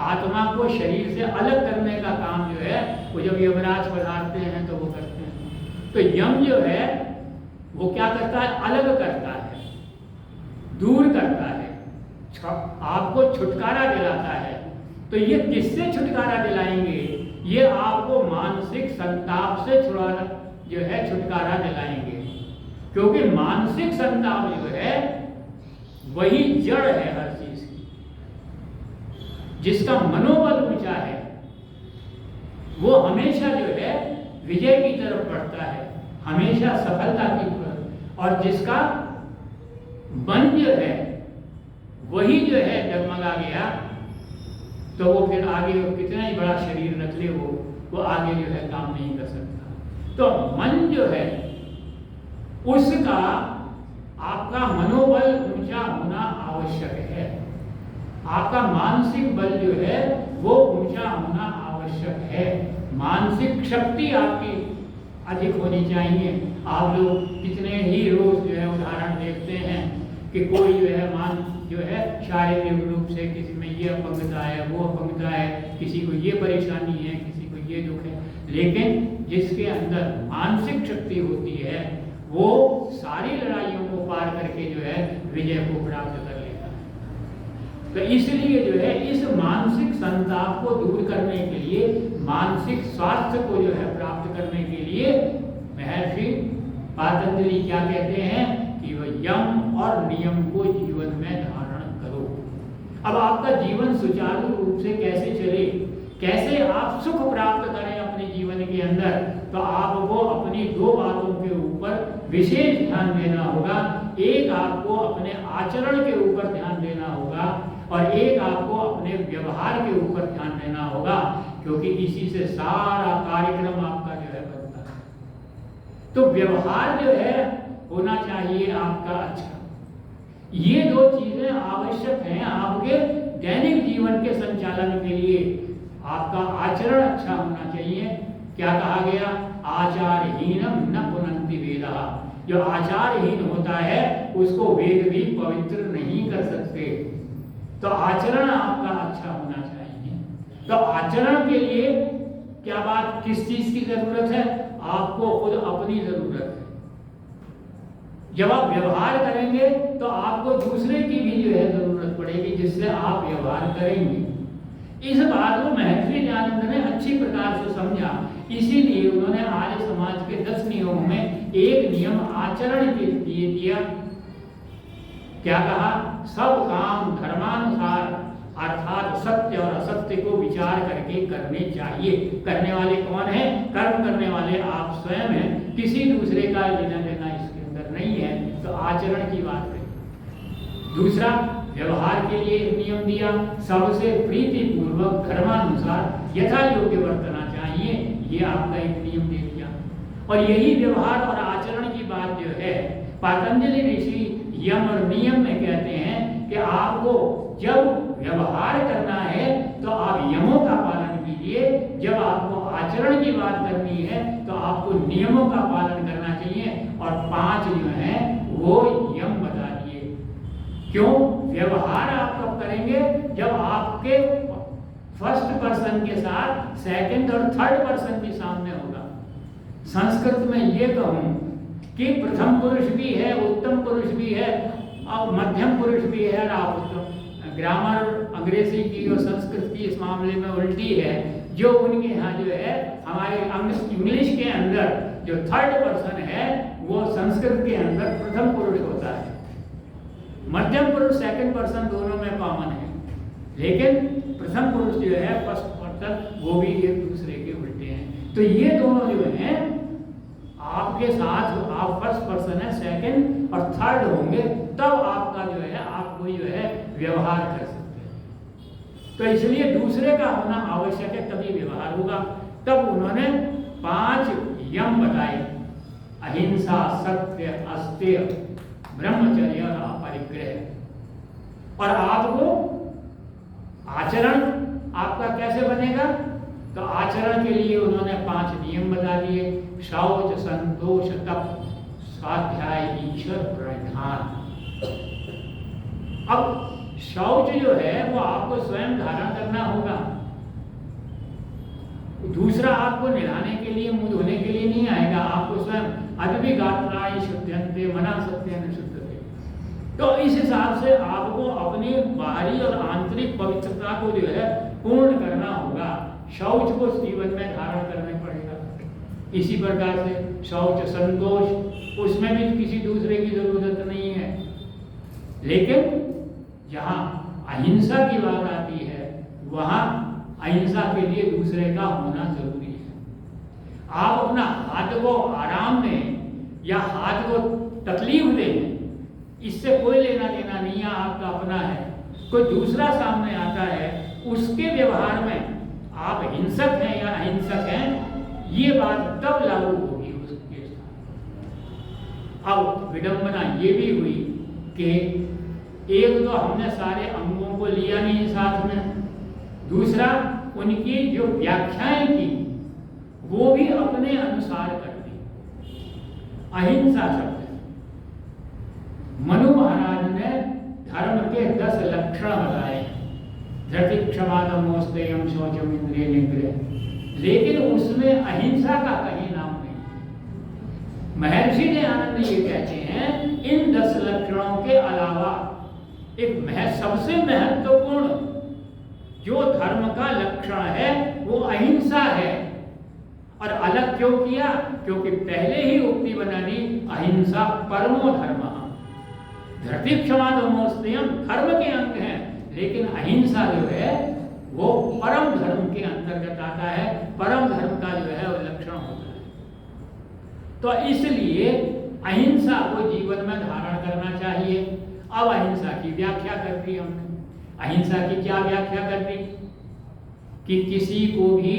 आत्मा को शरीर से अलग करने का काम जो है वो जब यमराज पधारते हैं तो वो करते हैं। तो यम जो है वो क्या करता है? अलग करता है, दूर करता है, आपको छुटकारा दिलाता है। तो ये किससे छुटकारा दिलाएंगे? ये आपको मानसिक संताप से छुटकारा दिलाएंगे, क्योंकि मानसिक संताप जो है वही जड़ है हर चीज की। जिसका मनोबल ऊंचा है वो हमेशा जो है विजय की तरफ बढ़ता है, हमेशा सफलता की तरफ, और जिसका मन जो है वही जो है डगमगा गया तो वो फिर आगे कितना ही बड़ा शरीर रख ले वो आगे जो है काम नहीं कर सकता। तो मन जो है उसका, आपका मनोबल ऊंचा होना आवश्यक है, आपका मानसिक बल जो है वो ऊंचा होना आवश्यक है, मानसिक शक्ति आपकी अधिक होनी चाहिए। आप लोग कितने ही रोज जो है उदाहरण देखते हैं कि कोई जो है शारीरिक रूप से किसी में ये अपंगता है, वो अपंगता है, किसी को ये परेशानी है, किसी को ये दुख है, लेकिन जिसके अंदर मानसिक शक्ति होती है वो सारी लड़ाइयों को पार करके जो है विजय को प्राप्त कर लेता है। तो इसलिए जो है इस मानसिक संताप को दूर करने के लिए, मानसिक स्वास्थ्य को जो है प्राप्त करने के लिए महर्षि पातंजलि क्या कहते हैं कि वह यम और नियम को जीवन में धारण करो। अब आपका जीवन सुचारू रूप से कैसे चले, कैसे आप सुख प्राप्त करें अपने जीवन के अंदर, तो आपको अपनी 2 बातों के ऊपर विशेष ध्यान देना होगा। एक आपको अपने आचरण के ऊपर ध्यान देना होगा और एक आपको अपने व्यवहार के ऊपर ध्यान देना होगा, क्योंकि इसी से सारा कार्यक्रम आपका जो है बनता है। तो व्यवहार जो है होना चाहिए आपका अच्छा। ये 2 चीजें आवश्यक हैं आपके दैनिक जीवन के संचालन के लिए। आपका आचरण अच्छा होना चाहिए। क्या कहा गया? आचारहीनम न पुनन्ति वेदः। जो आचारहीन होता है उसको वेद भी पवित्र नहीं कर सकते। तो आचरण आपका अच्छा होना चाहिए। तो आचरण के लिए क्या बात, किस चीज की जरूरत है? आपको खुद अपनी जरूरत है। जब आप व्यवहार करेंगे तो आपको दूसरे की भी जो है जरूरत पड़ेगी, जिससे आप व्यवहार करेंगे। इस बात को महर्षि दयानंद ने अच्छी प्रकार से समझा, इसीलिए उन्होंने आर्य समाज के 10 नियमों में एक नियम आचरण के लिए दिया। क्या कहा? सब काम धर्मानुसार, अर्थात सत्य और असत्य को विचार करके करने चाहिए। करने वाले कौन है? कर्म करने वाले आप स्वयं हैं, किसी दूसरे का लेना देना इसके अंदर नहीं है। तो आचरण की बात है। दूसरा, व्यवहार के लिए नियम दिया, सबसे प्रीति पूर्वक धर्मानुसार यथा योग्य बरतना चाहिए। ये आपका एक नियम दे दिया। और यही व्यवहार और आचरण की बात जो है पातंजलि ऋषि यम और नियम में कहते हैं कि आपको जब व्यवहार करना है तो आप यमों का पालन कीजिए, जब आपको आचरण की बात करनी है तो आपको नियमों का पालन करना चाहिए। और 5 जो है वो यम बता दिए। क्यों? व्यवहार आप कब करेंगे? जब आपके फर्स्ट पर्सन के साथ सेकंड और थर्ड पर्सन भी सामने होगा। संस्कृत में ये कहूं कि प्रथम पुरुष भी है, उत्तम पुरुष भी है और मध्यम पुरुष भी है और आप ग्रामर अंग्रेजी की और संस्कृत की इस मामले में उल्टी है। जो उनके यहाँ जो है हमारे इंग्लिश के अंदर जो थर्ड पर्सन है वो संस्कृत के अंदर प्रथम पुरुष होता है। मध्यम पुरुष सेकंड पर्सन दोनों में कॉमन है, लेकिन प्रथम पुरुष जो है फर्स्ट पर्सन वो भी एक दूसरे के उल्टे हैं। तो ये दोनों जो हैं आपके साथ आप फर्स्ट पर्सन है, सेकंड और थर्ड होंगे तब आपका जो है आप कोई जो है व्यवहार कर सकते हैं। तो इसलिए दूसरे का होना आवश्यक है तभी व्यवहार होगा। तब उन्होंने 5 यम बताए, अहिंसा, सत्य, अस्तेय, ब्रह्मचर्य और अपरिग्रह। और आपको आचरण आपका कैसे बनेगा, तो आचरण के लिए उन्होंने 5 नियम बता दिए, शौच, संतोष, तप, स्वाध्याय, ईश्वर प्रणिधान। अब शौच जो है वो आपको स्वयं धारण करना होगा, दूसरा आपको नहलाने के लिए मुंह धोने के लिए नहीं आएगा, आपको स्वयं अद्भि गात्राय शुद्धन्ते मना सत्येन शुद्धते। तो इस हिसाब से आपको अपनी बाहरी और आंतरिक पवित्रता को जो है पूर्ण करना होगा। शौच को जीवन में धारण करना पड़ेगा। इसी प्रकार से शौच, संतोष, उसमें भी किसी दूसरे की जरूरत नहीं है। लेकिन जहाँ अहिंसा की बात आती है वहाँ अहिंसा के लिए दूसरे का होना जरूरी है। आप अपना हाथ को आराम दें या हाथ को तकलीफ दें, इससे कोई लेना देना नहीं है, आपका अपना है। कोई दूसरा सामने आता है, उसके व्यवहार में आप हिंसक हैं या अहिंसक हैं, ये बात तब लागू होगी उसके साथ। अब विडंबना ये भी हुई कि एक तो हमने सारे अंगों को लिया नहीं साथ में, दूसरा उनकी जो व्याख्याएं की वो भी अपने अनुसार कर दी। अहिंसा शब्द मनु महाराज ने धर्म के 10 लक्षण बताए, धृति, क्षमा, दम, स्तेयम, शौचम, इंद्रिय निग्रह, लेकिन उसमें अहिंसा का कहीं नाम नहीं। महर्षि दयानंद ये कहते हैं इन 10 लक्षणों के अलावा एक सबसे महत्वपूर्ण जो धर्म का लक्षण है वो अहिंसा है। और अलग क्यों किया, क्योंकि पहले ही उक्ति बना दी अहिंसा परमो धर्म। धृति, क्षमा, दम, स्तेयम धर्म के अंग हैं, लेकिन अहिंसा जो है वो परम धर्म के अंतर्गत आता है, परम धर्म का जो है वो लक्षण होता है। तो इसलिए अहिंसा को जीवन में धारण करना चाहिए। अब अहिंसा की व्याख्या कर दी हमने। अहिंसा की क्या व्याख्या कर दी कि किसी को भी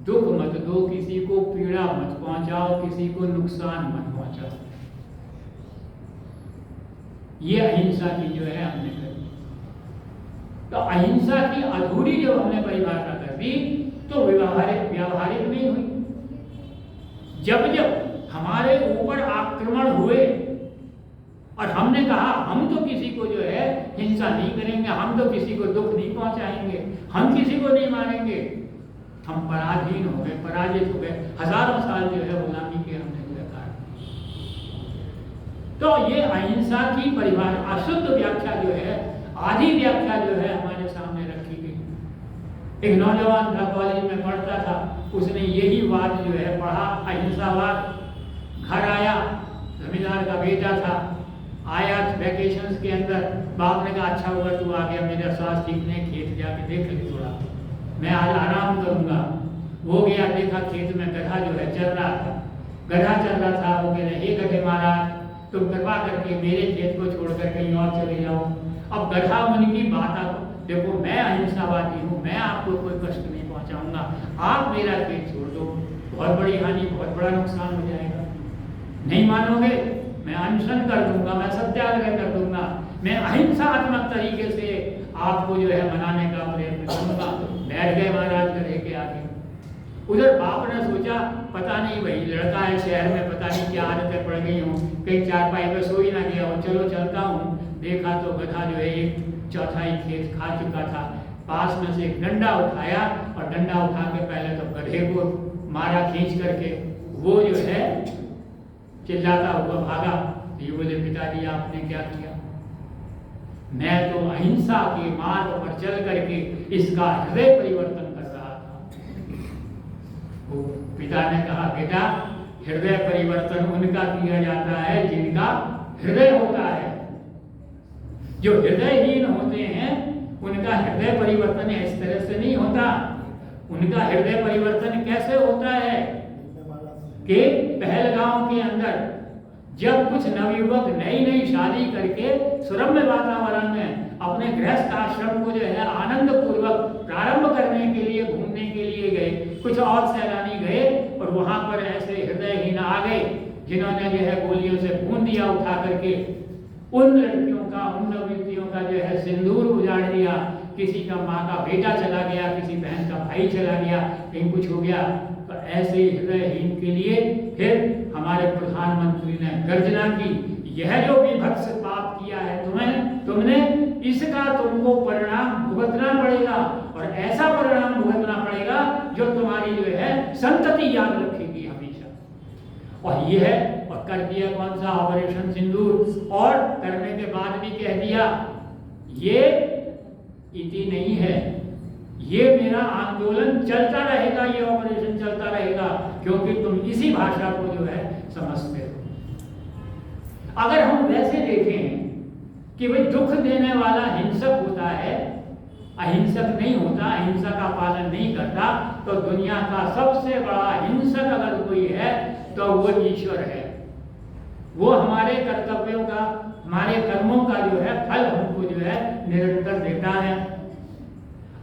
दुख मत दो, किसी को पीड़ा मत पहुंचाओ, किसी को नुकसान मत पहुंचाओ। ये अहिंसा की जो है हमने कर दी। तो अहिंसा की अधूरी जब हमने परिभाषा कर दी तो व्यावहारिक नहीं हुई। जब जब हमारे ऊपर आक्रमण हुए और हमने कहा हम तो किसी को जो है हिंसा नहीं करेंगे, हम तो किसी को दुख नहीं पहुंचाएंगे, हम किसी को नहीं मारेंगे, हम पराधीन हो गए, पराजित हो गए, हजारों साल जो है गुलामी के हमने तो ये अहिंसा की परिभाषा अशुद्ध व्याख्या जो है, आधी व्याख्या जो है हमारे सामने रखी गई। एक नौजवान था, कॉलेज में पढ़ता था, उसने यही वाद जो है पढ़ा, अहिंसावाद। घर आया, जमींदार का बेटा था, आया वैकेशंस के अंदर, बाप ने कहा अच्छा हुआ तू आ गया, मेरा स्वास्थ्य ठीक नहीं, खेत जाके देख ले थोड़ा, मैं आज आराम करूंगा। वो गया, देखा खेत में गधा जो है चल रहा था, गधा चल रहा था। वो कह रहे हे गधे महाराज तुम कृपा करके मेरे खेत को छोड़कर कहीं और चले जाओ। अब गधा मुनि की बात आप देखो, मैं अहिंसावादी हूँ, मैं आपको कोई कष्ट नहीं पहुँचाऊंगा, आप मेरा खेत छोड़ दो, बहुत बड़ी हानि, बहुत बड़ा नुकसान हो जाएगा। नहीं मानोगे मैं अनशन कर दूंगा, मैं सत्याग्रह कर दूंगा, मैं अहिंसात्मक तरीके से आपको जो है मनाने का प्रयत्न करूंगा। बैठ गए महाराज गधे के आगे। उधर बाप ने सोचा पता नहीं भाई लड़का है शहर में, पता नहीं क्या आदतें पड़ गई हूँ, कहीं चारपाई पे सो ही ना गया हो, चलो चलता हूँ। देखा तो गधा जो है 1/4 खेत खा चुका था। पास में से एक डंडा उठाया और डंडा उठा के पहले तो गधे को मारा खींच करके, वो जो है चिल्लाता हुआ भागा। ये बोले पिताजी आपने क्या किया? मैं तो अहिंसा के मार्ग पर चल करके इसका हृदय परिवर्तन कर रहा था। वो पिता ने कहा, बेटा हृदय परिवर्तन उनका किया जाता है जिनका हृदय होता है। जो हृदयहीन होते हैं उनका हृदय परिवर्तन इस तरह से नहीं होता। उनका हृदय परिवर्तन कैसे होता है कि पहलगांव के अंदर जब कुछ नवयुवक नई शादी करके सुरम्य वातावरण में अपने गृहस्थ आश्रम को जो है आनंद पूर्वक प्रारंभ करने के लिए घूमने के लिए गए, कुछ और सैलानी गए और वहां पर ऐसे हृदयहीन आ गए जिन्होंने जो है गोलियों से भून दिया उठा करके, उन लड़कियों का, उन नवयुवतियों का जो है सिंदूर उजाड़ दिया। किसी का माँ का बेटा चला गया, किसी बहन का भाई चला गया, कहीं कुछ हो गया। तो ऐसे हृदयहीन के लिए फिर हमारे प्रधानमंत्री ने गर्जना की, यह जो विभत्स पाप किया है तुमने इसका तुमको परिणाम भुगतना पड़ेगा, और ऐसा परिणाम भुगतना पड़ेगा जो तुम्हारी जो है संतति याद रखेगी हमेशा। और ये है, और कर दिया कौन सा? ऑपरेशन सिंदूर। और करने के बाद भी कह दिया ये इति नहीं है, ये मेरा आंदोलन चलता रहेगा, ये ऑपरेशन चलता रहेगा, क्योंकि तुम इसी भाषा को जो है समझते हो। अगर हम वैसे देखें कि भाई दुख देने वाला हिंसक होता है, अहिंसक नहीं होता, अहिंसा का पालन नहीं करता, तो दुनिया का सबसे बड़ा हिंसक अगर कोई है तो वो ईश्वर है। वो हमारे कर्तव्यों का, हमारे कर्मों का जो है फल हमको जो है निरंतर देता है,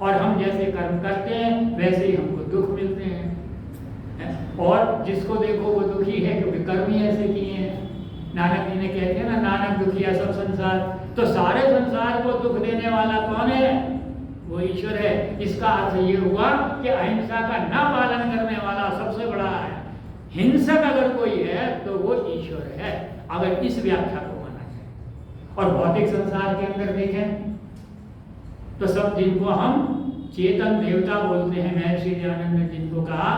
और हम जैसे कर्म करते हैं वैसे ही हमको दुख मिलते हैं। और जिसको देखो वो दुखी है क्योंकि कर्म ही ऐसे किए हैं। नानक जी ने कहते हैं ना, नानक दुखिया सब संसार। तो सारे संसार को दुख देने वाला कौन है? वो ईश्वर है। इसका अर्थ ये हुआ कि अहिंसा का ना पालन करने वाला सबसे बड़ा है हिंसक अगर कोई है तो वो ईश्वर है, अगर इस व्याख्या को माना जाए। और भौतिक संसार के अंदर देखें तो सब जिनको हम चेतन देवता बोलते हैं, महर्षि दयानंद ने जिनको कहा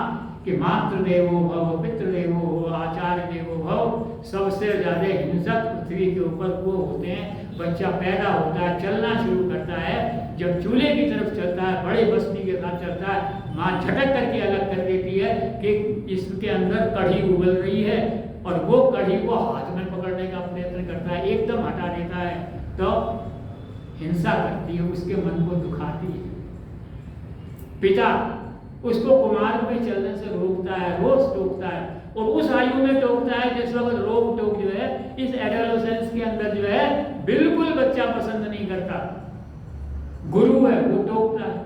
कि मातृदेवो भव, पितृदेवो भव, आचार्य देवो भव, सबसे ज्यादा हिंसक पृथ्वी के ऊपर वो होते हैं। बच्चा पैदा होता है, चलना शुरू करता है, जब चूल्हे की तरफ चलता है, बड़े बस्ती के साथ चलता है, माँ झटक करके अलग कर देती है कि इसके अंदर कढ़ी उबल रही है, और वो कढ़ी को हाथ में पकड़ने का प्रयत्न करता है, एकदम हटा देता है, तो हिंसा करती है, उसके मन को दुखाती है। पिता उसको कुमार्ग में चलने से रोकता है, रोज टोकता है, और उस आयु में टोकता है जिस वक्त रोक टोक जो है इस एडोलेसेंस के अंदर जो है बिल्कुल बच्चा पसंद नहीं करता। गुरु है वो टोकता है।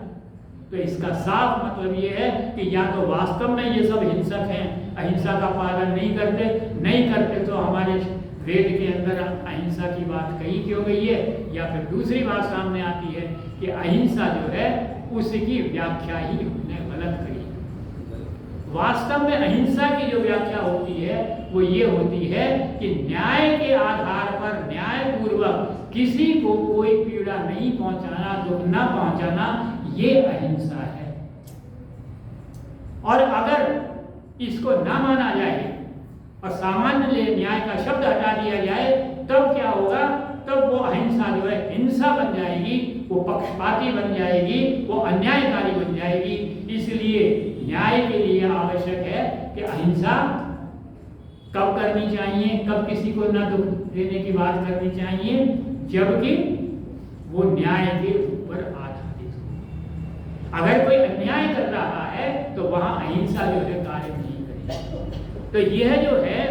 तो इसका साफ मतलब ये है कि या तो वास्तव में ये सब हिंसक हैं, अहिंसा का पालन नहीं करते तो हमारे वेद के अंदर अहिंसा की बात कही क्यों गई है, या फिर दूसरी बात सामने आती है कि अहिंसा जो है उसकी व्याख्या ही हमने गलत करी। वास्तव में अहिंसा की जो व्याख्या होती है वो ये होती है कि न्याय के आधार पर न्याय पूर्वक किसी को कोई पीड़ा नहीं पहुंचाना, दुख न पहुंचाना, ये अहिंसा है। और अगर इसको ना माना जाए और सामान्य न्याय का शब्द हटा दिया जाए तब क्या होगा? तब वो अहिंसा जो है हिंसा बन जाएगी, वो पक्षपाती बन जाएगी, वो अन्यायकारी बन जाएगी। इसलिए न्याय के लिए आवश्यक है कि अहिंसा कब करनी चाहिए, कब किसी को न दुख देने की बात करनी चाहिए, जबकि वो न्याय के ऊपर आधारित हो। अगर कोई अन्याय कर रहा है तो वहां अहिंसा जो है कार्य नहीं करेगी। तो यह जो है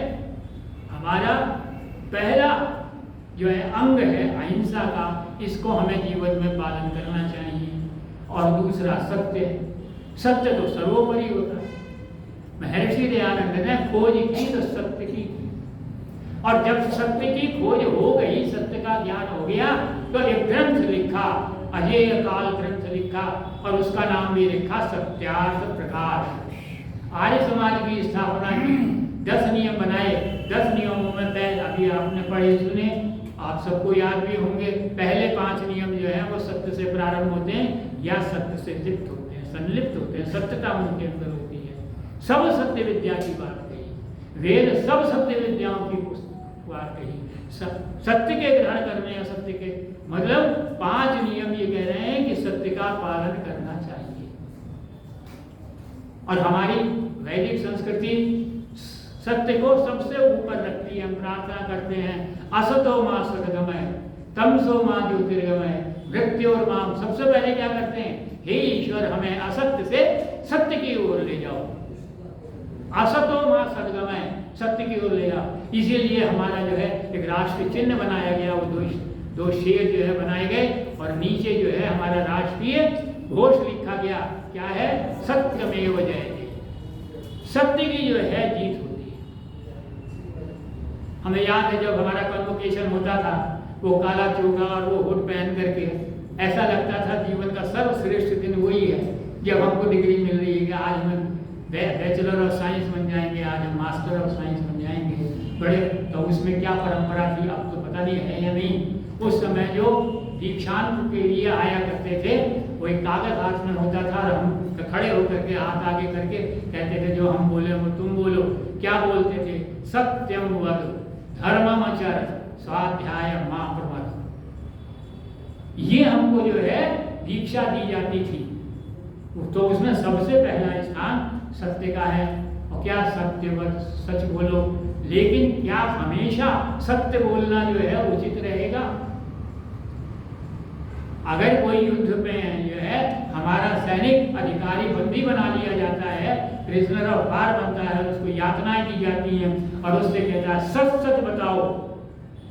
हमारा पहला जो है अंग है अहिंसा का, इसको हमें जीवन में पालन करना चाहिए। और दूसरा सत्य, सत्य तो सर्वोपरि होता है। महर्षि दयानंद ने खोज की तो सत्य की, और जब सत्य की खोज हो गई, सत्य का ज्ञान हो गया, तो एक ग्रंथ लिखा, अजेय काल ग्रंथ लिखा, और उसका नाम भी लिखा सत्यार्थ प्रकाश। आर्य समाज की स्थापना की, 10 नियम बनाए। 10 नियमों में पहले अभी आपने पढ़े सुने, आप सबको याद भी होंगे। पहले 5 नियम जो है वो सत्य से प्रारंभ होते हैं या सत्य से लिप्त होते हैं, संलिप्त होते हैं, सत्यता उनके अंदर होती है। सब सत्य विद्या की बात कही, वेद सब सत्य विद्याओं की पुस्तक। बात कही। सत्य के ग्रहण करने, असत्य के मतलब 5 नियम ये कह रहे हैं कि सत्य का पालन करना चाहिए। और हमारी वैदिक संस्कृति सत्य को सबसे ऊपर रखती है। हम प्रार्थना करते हैं असतो मां सद्गमय तमसो मां ज्योतिर्गमय मृत्योर्माम। सबसे पहले क्या करते हैं, हे ईश्वर हमें असत्य से सत्य की ओर ले जाओ। असतो मां सद्गमय, सत्य की ओर ले जाओ। इसीलिए हमारा जो है एक राष्ट्रीय चिन्ह बनाया गया, वो दो शेर जो है बनाए गए और नीचे जो है हमारा राष्ट्रीय घोष लिखा गया। क्या है, सत्यमेव जयते। सत्य की जो है जीत होती है। हमें याद है जब हमारा कन्वोकेशन होता था, वो काला चोगा और वो हुड पहन करके ऐसा लगता था जीवन का सर्वश्रेष्ठ दिन वही है जब हमको डिग्री मिल रही है कि आज हम बैचलर ऑफ साइंस बन जाएंगे, आज हम मास्टर ऑफ साइंस बन जाएंगे। बड़े तो उसमें क्या परंपरा थी अब तो पता नहीं है या नहीं। उस समय जो दीक्षांत के लिए आया करते थे वो एक कागज हाथ में होता था और हम खड़े होकर के हाथ आगे करके कहते थे जो हम बोले वो तुम बोलो। क्या बोलते थे, सत्यम वद धर्मम आचर स्वाध्याय मां प्रमद। ये हमको जो है दीक्षा दी जाती थी। तो उसमें सबसे पहला स्थान सत्य का है। और क्या सत्यवत, सच बोलो। लेकिन क्या हमेशा सत्य बोलना जो है उचित रहेगा? अगर कोई युद्ध में जो है हमारा सैनिक अधिकारी बंदी बना लिया जाता है, प्रिजनर ऑफ वार बनता है, उसको यातनाएं दी जाती हैं और उससे कहता है सच सच बताओ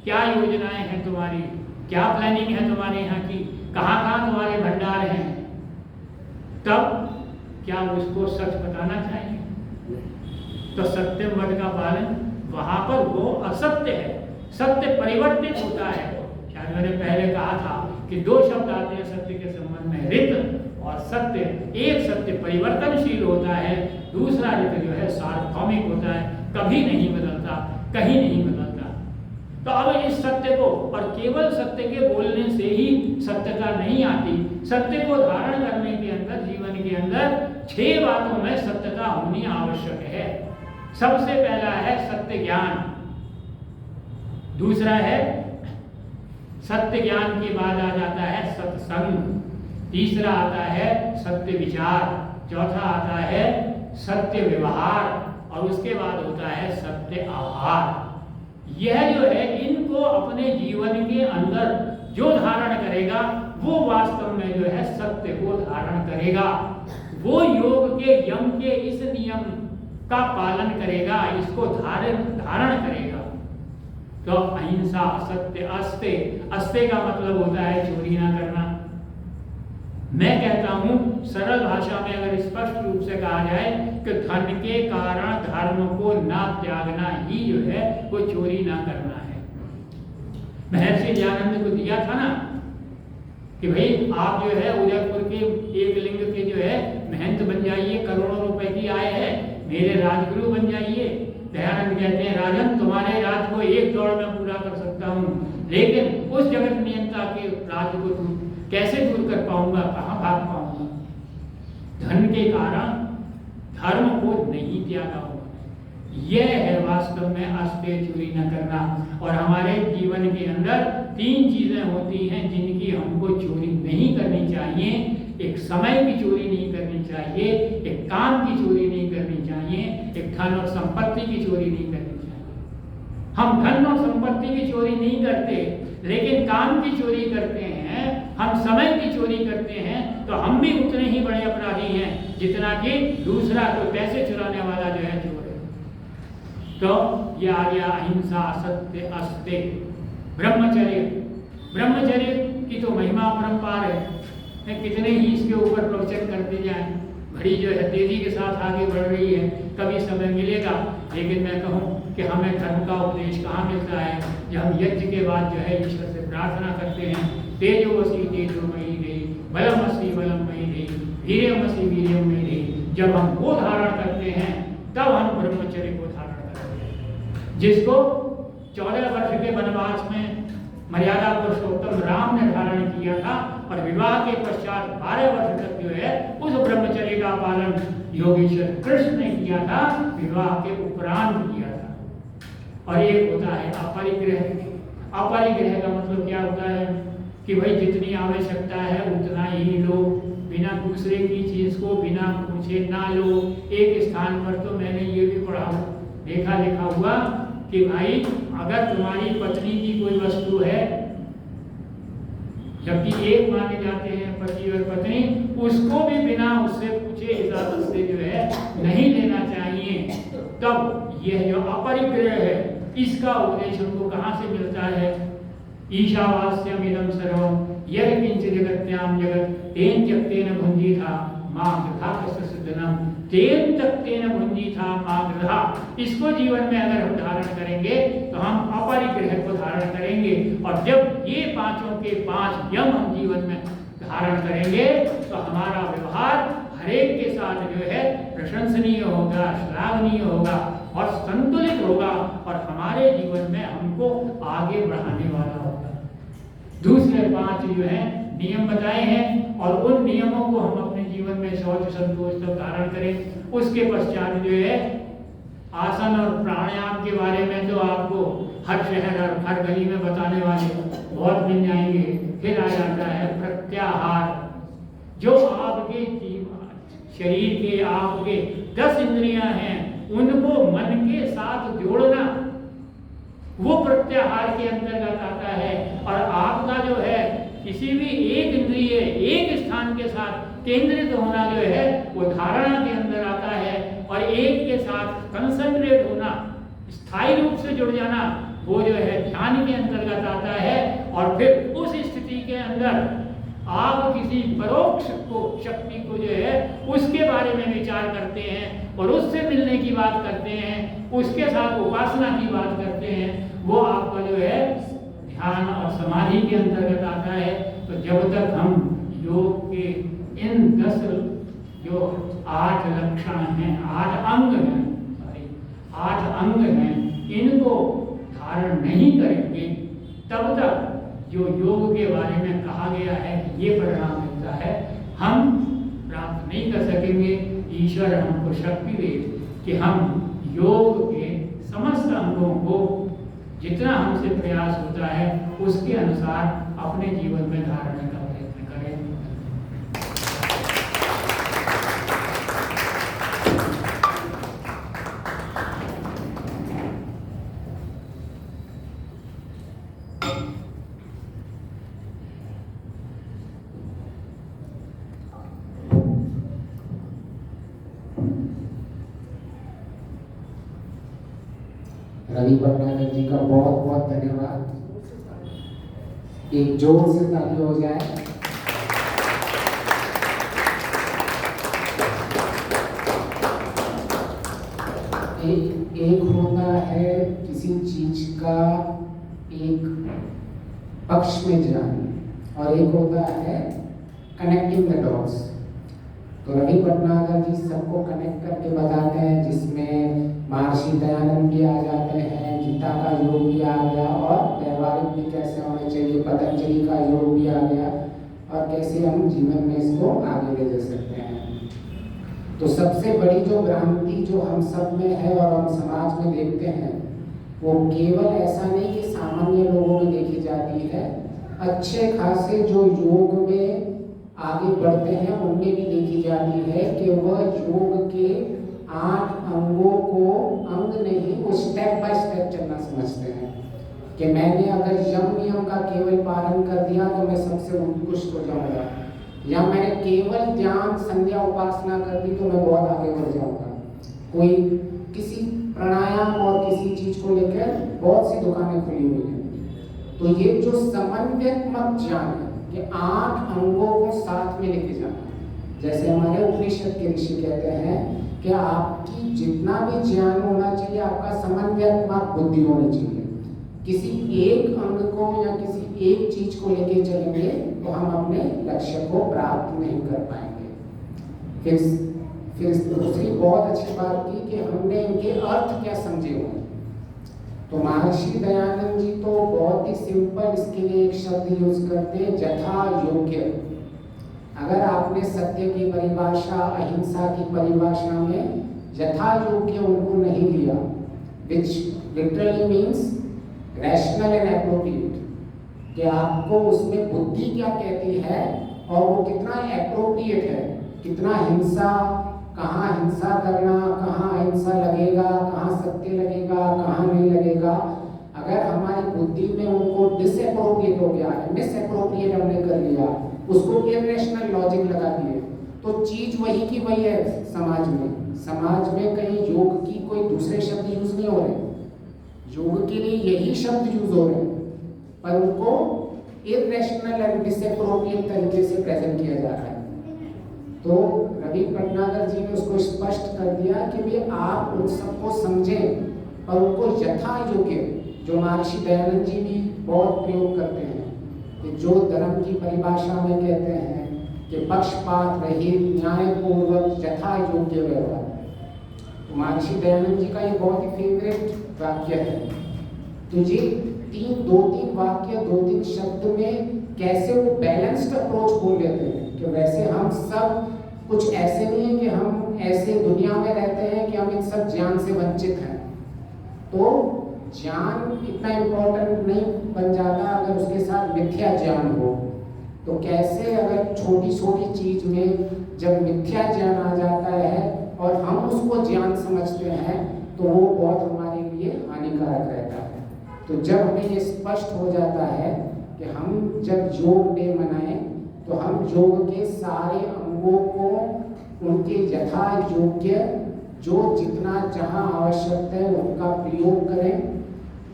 क्या योजनाएं हैं तुम्हारी, क्या प्लानिंग है तुम्हारे यहाँ की, कहाँ कहाँ तुम्हारे भंडार हैं, तब क्या उसको सच बताना चाहिए? तो सत्य मत का पालन वहां पर वो असत्य है। सत्य परिवर्तित होता है। शायद मैंने पहले कहा था कि 2 शब्द आते हैं सत्य के संबंध में, ऋत और सत्य। एक सत्य परिवर्तनशील होता है, दूसरा ऋत जो है सार्वभौमिक होता है, कभी नहीं बदलता, कहीं नहीं बदलता। तो अब इस सत्य को, और केवल सत्य के बोलने से ही सत्यता नहीं आती। सत्य को धारण करने के अंदर, जीवन के अंदर 6 बातों में सत्यता होनी आवश्यक है। सबसे पहला है सत्य ज्ञान, दूसरा है सत्य ज्ञान के बाद आ जाता है सत्संग, तीसरा आता है सत्य विचार, चौथा आता है सत्य व्यवहार और उसके बाद होता है सत्य आहार। यह जो है इनको अपने जीवन के अंदर जो धारण करेगा वो वास्तव में जो है सत्य को धारण करेगा। वो योग के यम के इस नियम का पालन करेगा, इसको धारण करेगा। तो अहिंसा, सत्य, अस्ते। अस्ते का मतलब होता है चोरी ना करना। मैं कहता हूं सरल भाषा में अगर स्पष्ट रूप से कहा जाए कि धन के कारण धर्म को ना त्यागना ही जो है वो चोरी ना करना है। महर्षि दयानंद को दिया था ना कि भाई आप जो है उदयपुर के एक लिंग के जो है महंत बन जाइए, करोड़ों रुपए की आय है, मेरे राजगुरु बन जाइए। दयानंद कहते हैं राजन तुम्हारे राज को एक दौड़ में पूरा कर सकता हूँ, लेकिन उस जगत नियंता के राज को कैसे दूर कर पाऊंगा, कहाँ भाग पाऊंगा? धन के कारण धर्म को नहीं त्यागा होगा। यह है वास्तव में अस्ते, चोरी न करना। और हमारे जीवन के अंदर 3 चीजें होती हैं जिनकी हमको चोरी नहीं करनी चाहिए। एक समय की चोरी नहीं करनी चाहिए, एक काम की चोरी नहीं करनी चाहिए, एक धन और संपत्ति की चोरी नहीं करनी चाहिए। हम धन और संपत्ति की चोरी नहीं करते, लेकिन काम की चोरी करते हैं, हम समय की चोरी करते हैं, तो हम भी उतने ही बड़े अपराधी हैं जितना कि दूसरा कोई पैसे चुराने वाला जो है चोर है। तो ये आ गया अहिंसा, सत्य, अस्ते, ब्रह्मचर्य। ब्रह्मचर्य की तो महिमा अपरंपार है, कितने ही इसके ऊपर प्रवचन करते जाएं। घड़ी जो है तेजी के साथ आगे बढ़ रही है, कभी समय मिलेगा। लेकिन मैं कहूँ कि हमें धर्म का उपदेश कहाँ मिलता है? जब हम यज्ञ के बाद जो है ईश्वर से प्रार्थना करते हैं, तेजोमसि तेजोमयी देहि, बलमसि बलमयी देहि, वीर्यमसि वीर्यमयी देहि। जब हम वो धारण करते हैं तब हम ब्रह्मचर्य को धारण करते हैं, जिसको 14 वर्ष के वनवास में मर्यादा पुरुषोत्तम राम ने धारण किया था और विवाह के पश्चात 12 वर्ष तक जो है उस ब्रह्मचर्य का पालन योगेश्वर कृष्ण ने किया था, विवाह के उपरांत किया था। और एक होता है अपरिग्रह। अपरिग्रह का मतलब क्या होता है कि भाई जितनी आवश्यकता है उतना ही लो, बिना दूसरे की चीज को बिना पूछे ना लो। एक स्थान पर तो मैंने ये भी पढ़ा देखा लिखा हुआ कि भाई अगर तुम्हारी पत्नी की कोई वस्तु है, जबकि एक माने जाते हैं पति और पत्नी, उसको भी बिना उससे पूछे इजाजत से जो है नहीं लेना चाहिए। तब यह जो अपरिग्रह है इसका उपदेश हमको कहाँ से मिलता है? ईशावास्यम इदं सर्वं यत् किंच जगत्याम जगत तेन त्यक्तेन भुंजीथा मां गृहा कस्य सिद्धनम, तेन त्यक्तेन भुंजीथा मां गृहा। इसको जीवन में अगर हम धारण करेंगे तो हम अपरिग्रह को धारण करेंगे। और जब ये पांचों के पांच यम हम जीवन में धारण करेंगे तो हमारा व्यवहार हरेक के साथ जो है प्रशंसनीय होगा, श्लाघनीय होगा और संतुलित होगा और हमारे जीवन में हमको आगे बढ़ाने वाला होगा। दूसरे पांच जो है नियम बताए हैं और उन नियमों को हम अपने जीवन में शौच संतोष तक धारण करें। उसके पश्चात जो है आसन और प्राणायाम के बारे में तो आपको हर शहर और हर गली में बताने वाले बहुत मिल जाएंगे। फिर आ जाता है प्रत्याहार, जो आपके शरीर के आपके 10 इंद्रियां हैं उनको मन के साथ जोड़ना, वो प्रत्याहार के अंतर्गत आता है। और आपका जो है किसी भी एक इंद्रिय एक स्थान के साथ केंद्रित होना जो है वो धारणा के अंदर आता है। और एक के साथ कंसंट्रेट होना, स्थायी रूप से जुड़ जाना, वो जो है ध्यान के अंतर्गत आता है। और फिर उस स्थिति के अंदर आप किसी परोक्ष को शक्ति को जो है उसके बारे में विचार करते हैं और उससे मिलने की बात करते हैं, उसके साथ उपासना की बात करते हैं, वो आपका जो है ध्यान और समाधि के अंतर्गत आता है। तो जब तक हम योग के इन 10 जो 8 लक्षण हैं, 8 अंग हैं, इनको धारण नहीं करेंगे तब तक जो योग के बारे में कहा गया है ये परिणाम मिलता है, हम प्राप्त नहीं कर सकेंगे। ईश्वर हमको शक्ति दे कि हम योग के समस्त अंगों को जितना हमसे प्रयास होता है उसके अनुसार अपने जीवन में धारण का प्रयत्न करें। रवि पटनायक जी का बहुत बहुत धन्यवाद। एक जोर से ताली हो जाए। एक होता है किसी चीज का एक पक्ष में जाना और एक होता है कनेक्टिंग द डॉट्स। तो रवि पटनायक जी सबको कनेक्ट करके बताते हैं, जिसमें महर्षि दयानंद भी आ जाते हैं, गीता का योग भी आ गया और व्यवहारिक भी कैसे होने चाहिए, पतंजलि का योग भी आ गया और कैसे हम जीवन में इसको आगे ले जा सकते हैं। तो सबसे बड़ी जो भ्रांति जो हम सब में है और हम समाज में देखते हैं, वो केवल ऐसा नहीं कि सामान्य लोगों में देखी जाती है, अच्छे खासे जो योग में आगे बढ़ते हैं उनमें भी देखी जाती है कि वह योग के 8 अंगों को अंग नहीं, वो स्टेप बाय स्टेप चलना समझते हैं कि मैंने अगर यम नियम का केवल पालन कर दिया तो मैं सबसे उत्कृष्ट हो जाऊंगा, या मैंने केवल ध्यान संध्या उपासना कर दी तो मैं बहुत आगे बढ़ जाऊंगा। कोई किसी प्राणायाम और किसी चीज को लेकर बहुत सी दुकानें खुली हुई हैं। तो ये जो समन्वयात्मक ज्ञान है कि 8 अंगों को साथ में लेके जाना, जैसे हमारे उपनिषद के ऋषि कहते हैं कि आपकी जितना भी ज्ञान होना चाहिए आपका समन्वयात्मक बुद्धि होनी चाहिए। किसी एक अंग को या किसी एक चीज को लेके चलेंगे तो हम अपने लक्ष्य को प्राप्त नहीं कर पाएंगे। फिर दूसरी बहुत अच्छी बात की कि हमने इनके अर्थ क्या समझे हुए। तो महर्षि दयानंद जी तो बहुत ही सिंपल इसके लिए एक शब्द यूज करते हैं, यथा योग्य। अगर आपने सत्य की परिभाषा, अहिंसा की परिभाषा में यथा योग्य उनको नहीं लिया, literally means rational and appropriate, कि आपको उसमें बुद्धि क्या कहती है और वो कितना एप्रोप्रिएट है, कितना हिंसा, कहाँ हिंसा करना, कहाँ अहिंसा लगेगा, कहाँ सत्य लगेगा, कहाँ नहीं लगेगा। अगर हमारी बुद्धि में उनको डिसएप्रोप्रिएट हो गया है, मिसएप्रोप्रिएट हमने कर लिया, उसको इरेशनल लॉजिक लगा दिए, तो चीज वही की वही है। समाज में कहीं योग की कोई दूसरे शब्द यूज नहीं हो रहे, योग के लिए यही शब्द यूज हो रहे हैं, पर उनको इरेशनल एंड डिसएप्रोप्रिएट तरीके से प्रेजेंट किया जा रहा है। तो रवि भटनागर जी ने उसको स्पष्ट कर दिया कि भी आप उन सबको समझें और उनको यथा योग्य, जो महर्षि दयानंद जी भी बहुत प्रयोग करते हैं, कि जो धर्म की परिभाषा में कहते हैं कि पक्षपात रहित न्यायपूर्वक यथा योग्य व्यवहार। तो महर्षि दयानंद जी का ये बहुत ही फेवरेट वाक्य है। तो ये दो तीन वाक्य, 2-3 शब्द में कैसे वो बैलेंस्ड अप्रोच बोल लेते हैं कि वैसे हम सब कुछ ऐसे नहीं है कि हम ऐसे दुनिया में रहते हैं कि हम इन सब ज्ञान से वंचित हैं। तो ज्ञान इतना इम्पोर्टेंट नहीं बन जाता अगर उसके साथ मिथ्या ज्ञान हो। तो कैसे अगर छोटी छोटी चीज में जब मिथ्या ज्ञान आ जाता है और हम उसको ज्ञान समझते हैं तो वो बहुत हमारे लिए हानिकारक रहता है। तो जब हमें ये स्पष्ट हो जाता है कि हम जब योग डे मनाएं तो हम योग के सारे अंगों को उनके यथा योग्य, जो जितना जहाँ आवश्यक है उनका प्रयोग करें।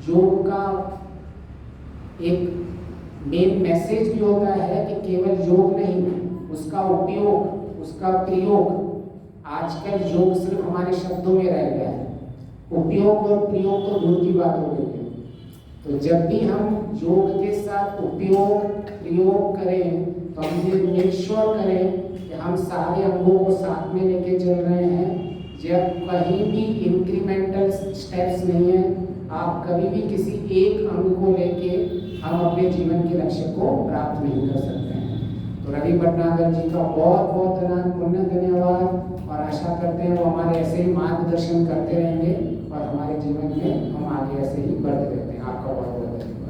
योग का एक मेन मैसेज भी होता है कि केवल योग नहीं, उसका उपयोग, उसका प्रयोग। आजकल योग सिर्फ हमारे शब्दों में रह गया है, उपयोग और प्रयोग तो दूर की बात हो गई है। तो जब भी हम योग के साथ उपयोग प्रयोग करें तो हम ये मेक श्योर करें कि हम सारे अंगों को साथ में लेके चल रहे हैं। जब कहीं भी इंक्रीमेंटल स्टेप्स नहीं है, आप कभी भी किसी एक अंग को लेके हम अपने जीवन के लक्ष्य को प्राप्त नहीं कर सकते हैं। तो रवि भटनागर जी का बहुत बहुत पुण्य धन्यवाद, और आशा करते हैं वो हमारे ऐसे ही मार्गदर्शन करते रहेंगे और हमारे जीवन में हम आगे ऐसे ही बढ़ते रहते हैं। आपका बहुत बहुत धन्यवाद।